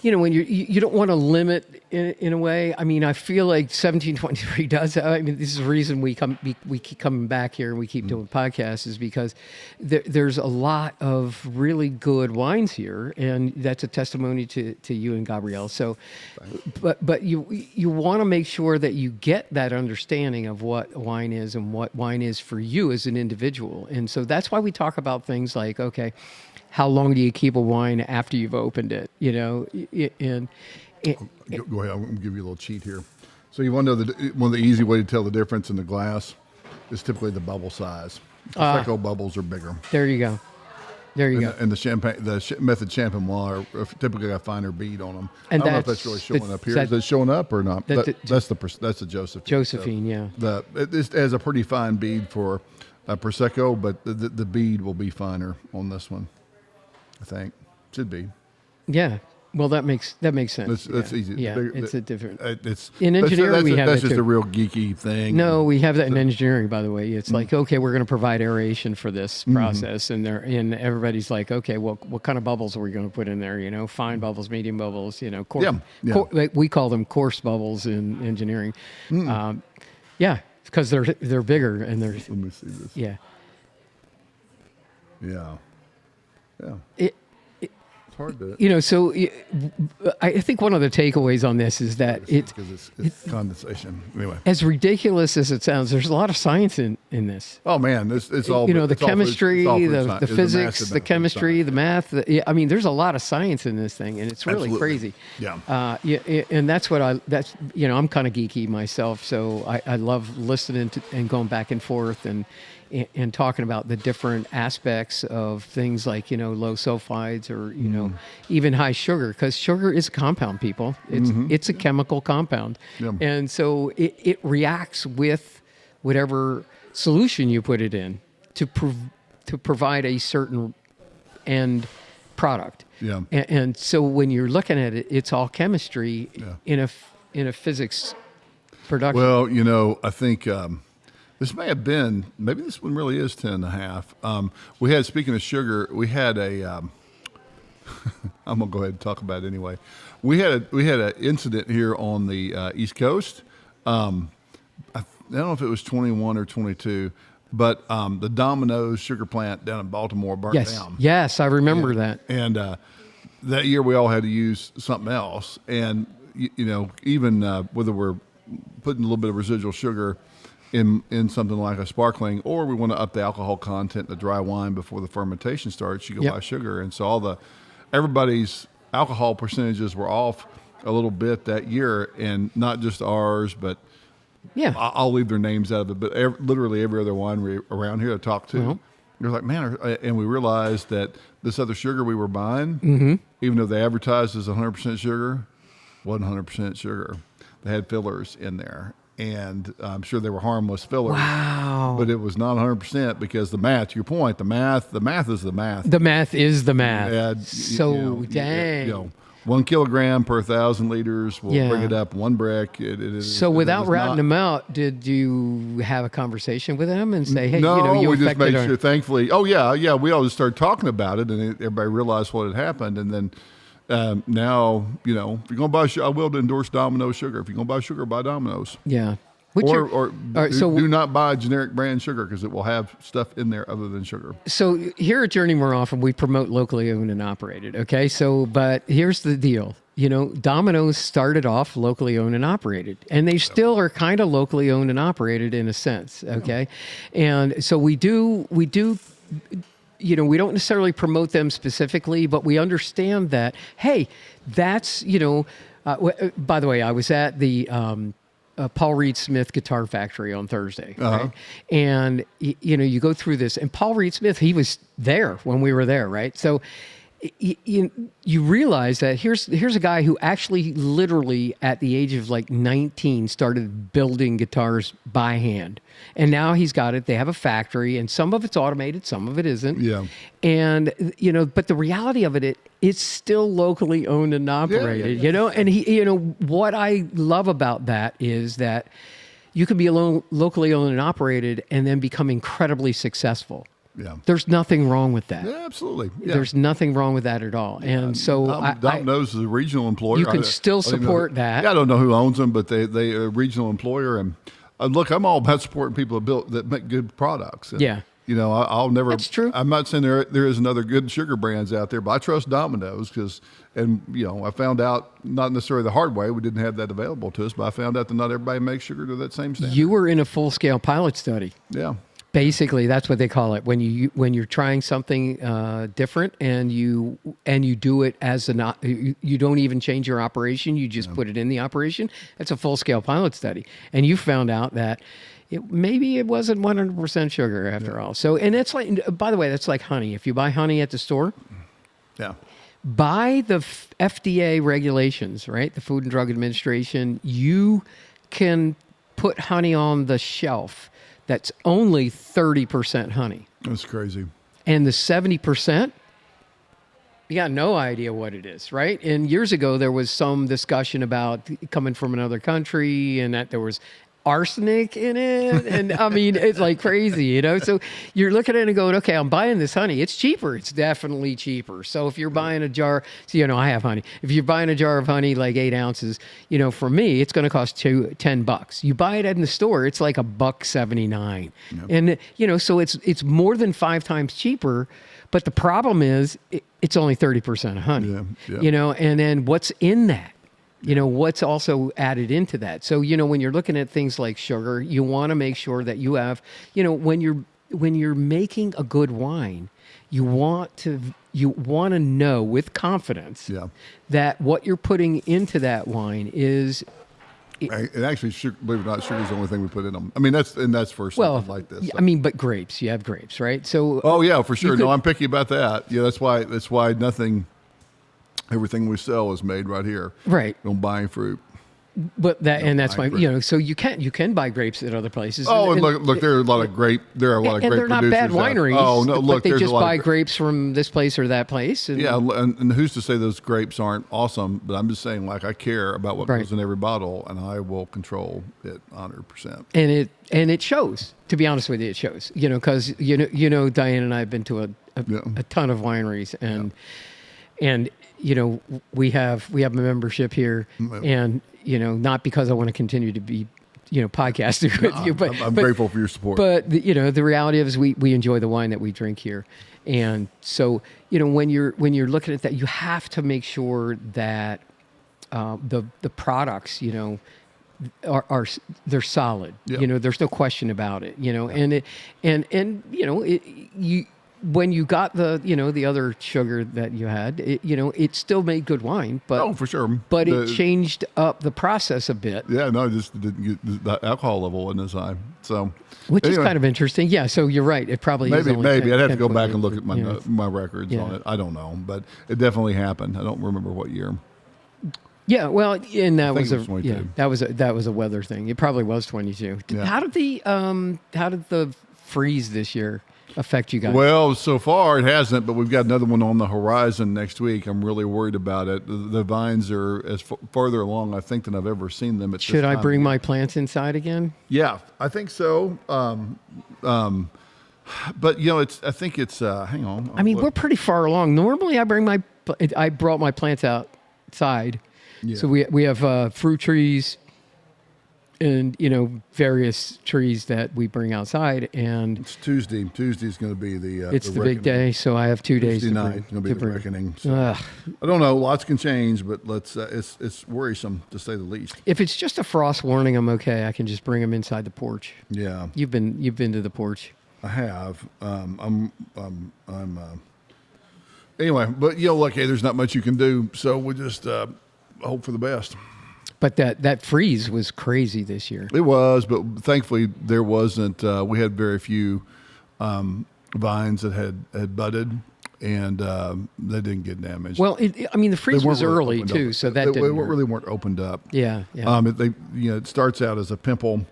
when you don't want to limit in a way. I mean, I feel like 1723 does. I mean, this is the reason we keep coming back here and we keep doing podcasts is because there's a lot of really good wines here, and that's a testimony to you and Gabrielle. So, but you want to make sure that you get that understanding of what wine is and what wine is for you as an individual, and so that's why we talk about things like, okay, how long do you keep a wine after you've opened it? Go ahead. I'm going to give you a little cheat here. So you want to know one of the easy way to tell the difference in the glass is typically the bubble size. Prosecco bubbles are bigger. There you go. And the champagne, method champenois are typically got a finer bead on them. And I don't know if that's really showing up here. Is it showing up or not? That's the Josephine. Josephine, so it has a pretty fine bead for prosecco, but the bead will be finer on this one. I think should be. Yeah. Well, that makes sense. That's easy. Yeah, it's a different. It's in engineering we have that's that just too. a real geeky thing. No, we have that in engineering. By the way, it's like, okay, we're going to provide aeration for this process, and everybody's like, okay, well, what kind of bubbles are we going to put in there? Fine bubbles, medium bubbles. Coarse, we call them coarse bubbles in engineering. Because they're bigger and they're. Let me see this. Yeah. Yeah. Yeah. It's hard to. So I think one of the takeaways on this is that because it's condensation. Anyway, as ridiculous as it sounds, there's a lot of science in this. Oh man, it's all the chemistry, the There's physics, the chemistry, the math. I mean, there's a lot of science in this thing, and it's really Absolutely. crazy. Yeah. And that's what I'm kind of geeky myself, so I love listening to and going back and forth and talking about the different aspects of things like, low sulfides or, even high sugar, because sugar is a compound, people. It's a chemical compound. Yeah. And so it reacts with whatever solution you put it in to provide a certain end product. Yeah. And so when you're looking at it, it's all chemistry in a physics production. Well, I think this may have been, maybe this one really is 10 and a half. We had, speaking of sugar, we had a, I'm going to go ahead and talk about it anyway. We had an incident here on the East Coast. I don't know if it was 21 or 22, but the Domino's sugar plant down in Baltimore burnt down. Yes, I remember that. And that year we all had to use something else. And, even whether we're putting a little bit of residual sugar in something like a sparkling, or we want to up the alcohol content in the dry wine before the fermentation starts, you go buy sugar. And so everybody's alcohol percentages were off a little bit that year, and not just ours, but I'll leave their names out of it, but literally every other winery around here I talked to, they're like, man, and we realized that this other sugar we were buying, even though they advertised as 100% sugar, wasn't 100% sugar. They had fillers in there. And I'm sure they were harmless fillers. Wow. But it was not 100% because the math, to your point, the math is the math. The math is the math. Dang. 1 kilogram per 1,000 liters will bring it up 1 brick. So without ratting them out, did you have a conversation with them and say, hey, no, you we just made our... sure, thankfully. Oh, yeah. We all just started talking about it, and everybody realized what had happened. And then now, if you're going to buy sugar, I will endorse Domino's sugar. If you're going to buy sugar, buy Domino's. Yeah. Do not buy generic brand sugar because it will have stuff in there other than sugar. So here at Journey More Often, we promote locally owned and operated. Okay. But here's the deal. Domino's started off locally owned and operated, and they still are kind of locally owned and operated in a sense. Okay. And so we do, we don't necessarily promote them specifically, but we understand that, hey, that's, by the way, I was at the Paul Reed Smith Guitar Factory on Thursday. Right? And, you go through this, and Paul Reed Smith, he was there when we were there, right? So you realize that here's a guy who actually literally at the age of like 19 started building guitars by hand. And now he's got it. They have a factory, and some of it's automated, some of it isn't. Yeah. And, but the reality of it's still locally owned and operated, and he, what I love about that is that you can be locally owned and operated and then become incredibly successful. Yeah. There's nothing wrong with that. Yeah, absolutely. Yeah. There's nothing wrong with that at all. And so Domino's is a regional employer. you can still support that. Yeah, I don't know who owns them, but they are a regional employer. And look, I'm all about supporting people that make good products. And, Yeah. You know, I'll never. That's true. I'm not saying there isn't other good sugar brands out there, but I trust Domino's I found out, not necessarily the hard way, we didn't have that available to us, but I found out that not everybody makes sugar to that same standard. You were in a full-scale pilot study. Yeah. Basically, that's what they call it when you're trying something different and you do it as you don't even change your operation. You just put it in the operation. That's a full scale pilot study, and you found out that maybe it wasn't 100% sugar after all. So, and it's like, by the way, that's like honey. If you buy honey at the store, Yeah. by the FDA regulations, right, the Food and Drug Administration, you can put honey on the shelf that's only 30% honey. That's crazy. And the 70%, you got no idea what it is, right? And years ago, there was some discussion about coming from another country and that there was arsenic in it. And I mean, it's like crazy, you know? So you're looking at it and going, okay, I'm buying this honey. It's cheaper. It's definitely cheaper. So if you're buying a jar, so, you know, I have honey. If you're buying a jar of honey, like 8 ounces, you know, for me, it's going to cost $10. You buy it in the store, it's like $1.79. Yep. And, you know, so it's more than 5 times cheaper. But the problem is it's only 30% honey, you know, and then what's in that? You know, what's also added into that. So, you know, when you're looking at things like sugar, you want to make sure that you have, you know, when you're making a good wine, you want to know with confidence that what you're putting into that wine is. And actually, believe it or not, sugar is the only thing we put in them. I mean, that's for something like this. So. I mean, but grapes, you have grapes, right? So. Oh yeah, for sure. No, I'm picky about that. Yeah, that's why everything we sell is made right here. Right. Don't buy any fruit. But that's why, you know, so you can buy grapes at other places. Oh, and look, there are a lot of grape producers. They're not bad wineries. Oh no, look, but they just buy grapes from this place or that place. And, and who's to say those grapes aren't awesome? But I'm just saying, like, I care about what goes in every bottle, and I will control it 100%. And it shows. To be honest with you, it shows. You know, because you know, Diane and I have been to a ton of wineries, and you know, we have a membership here, and you know, not because I want to continue to be, you know, podcasting with you, but I'm grateful for your support. But you know, the reality is we enjoy the wine that we drink here, and so you know, when you're looking at that, you have to make sure that the products, you know, are they're solid. Yep. You know, there's no question about it. You know, and you know, when you got the other sugar that you had, it still made good wine, but for sure. But it changed up the process a bit. Yeah, no, just the alcohol level wasn't as high. So, which is kind of interesting. Yeah, so you're right. It probably maybe I'd have to go back and look at my records on it. I don't know, but it definitely happened. I don't remember what year. Yeah, well, and that was that was a weather thing. It probably was 22. Yeah. How did the freeze this year affect you guys? Well, so far it hasn't, but we've got another one on the horizon next week. I'm really worried about it. The vines are as farther along, I think, than I've ever seen them. Should I bring my plants inside again? Yeah, I think so. But you know, I think it's. Hang on. I mean, we're pretty far along. Normally, I brought my plants outside. Yeah. So we have fruit trees. And, you know, various trees that we bring outside. And it's Tuesday. Tuesday's going to be it's the big day, so I have 2 days. Tuesday night going to be the reckoning. So. I don't know. Lots can change, but it's worrisome to say the least. If it's just a frost warning, I'm okay. I can just bring them inside the porch. Yeah. You've been to the porch. I have. Anyway, but you know, look, hey, there's not much you can do, so we just hope for the best. But that freeze was crazy this year. It was, but thankfully there wasn't. We had very few vines that had budded, and they didn't get damaged. Well, I mean, the freeze was early too, so that they really weren't opened up. Yeah. It starts out as a pimple,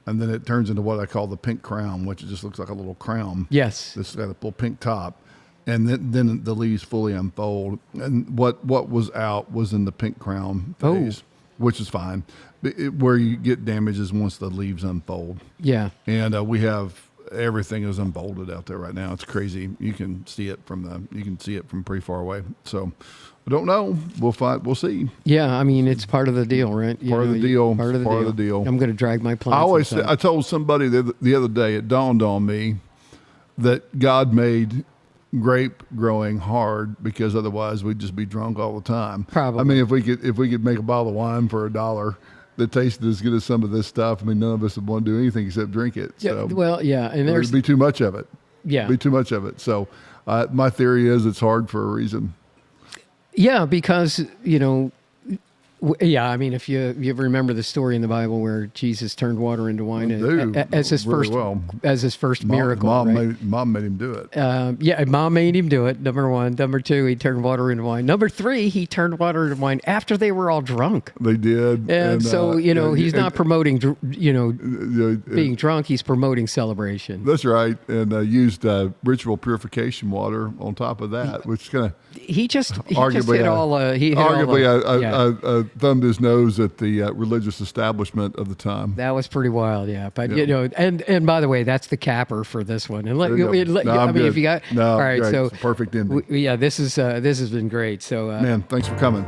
and then it turns into what I call the pink crown, which just looks like a little crown. Yes, it's got a little pink top. And then the leaves fully unfold, and what was out was in the pink crown phase. Oh. Which is fine. Where you get damage is once the leaves unfold. Yeah. And we have everything is unbolted out there right now. It's crazy. You can see it from pretty far away. So I don't know. We'll find. We'll see. Yeah, I mean, it's part of the deal, right? Part of the deal. Part of the deal. I'm going to drag my plants. I told somebody the other day, it dawned on me that God made grape growing hard because otherwise we'd just be drunk all the time. Probably. I mean, if we could make a bottle of wine for $1 that tasted as good as some of this stuff, I mean, none of us would want to do anything except drink it. So well, yeah, and there's be too much of it. Yeah, be too much of it. So my theory is it's hard for a reason. Yeah, because I mean, if you remember the story in the Bible where Jesus turned water into wine as his first miracle, Mom made him do it. Mom made him do it. Number one. Number two, he turned water into wine. Number three, he turned water into wine after they were all drunk. They did, and so he's not promoting being drunk. He's promoting celebration. That's right, and used ritual purification water on top of that, which kind of he just hit all. Thumbed his nose at the religious establishment of the time. That was pretty wild, yeah. But and by the way, that's the capper for this one. And if you got all right, great. so it's a perfect ending. This has been great. So man, thanks for coming.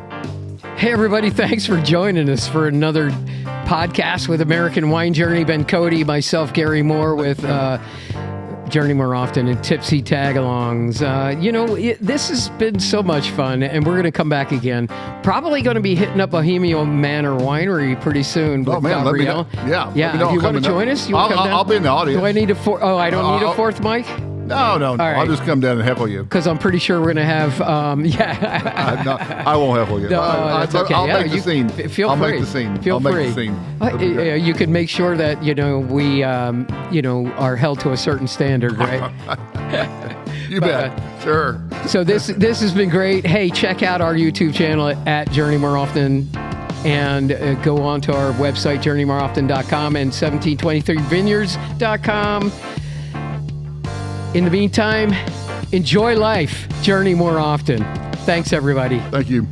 Hey everybody, thanks for joining us for another podcast with American Wine Journey. Ben Cody, myself, Gary Moore with Journey More Often and Tipsy Tagalongs. This has been so much fun, and we're going to come back again. Probably going to be hitting up Bohemian Manor Winery pretty soon with Gabrielle. Yeah. You want to join us? I'll be in the audience. Do I need I don't need a fourth mic? No. Right. I'll just come down and heckle you. Because I'm pretty sure we're going to have, I won't heckle you. No, that's okay. I'll make the scene. Feel free. Make the scene. Feel free. Make the scene. You can make sure that, we, are held to a certain standard, right? You bet. Sure. So this has been great. Hey, check out our YouTube channel at Journey More Often. And go on to our website, journeymoreoften.com and 1723vineyards.com. In the meantime, enjoy life. Journey more often. Thanks, everybody. Thank you.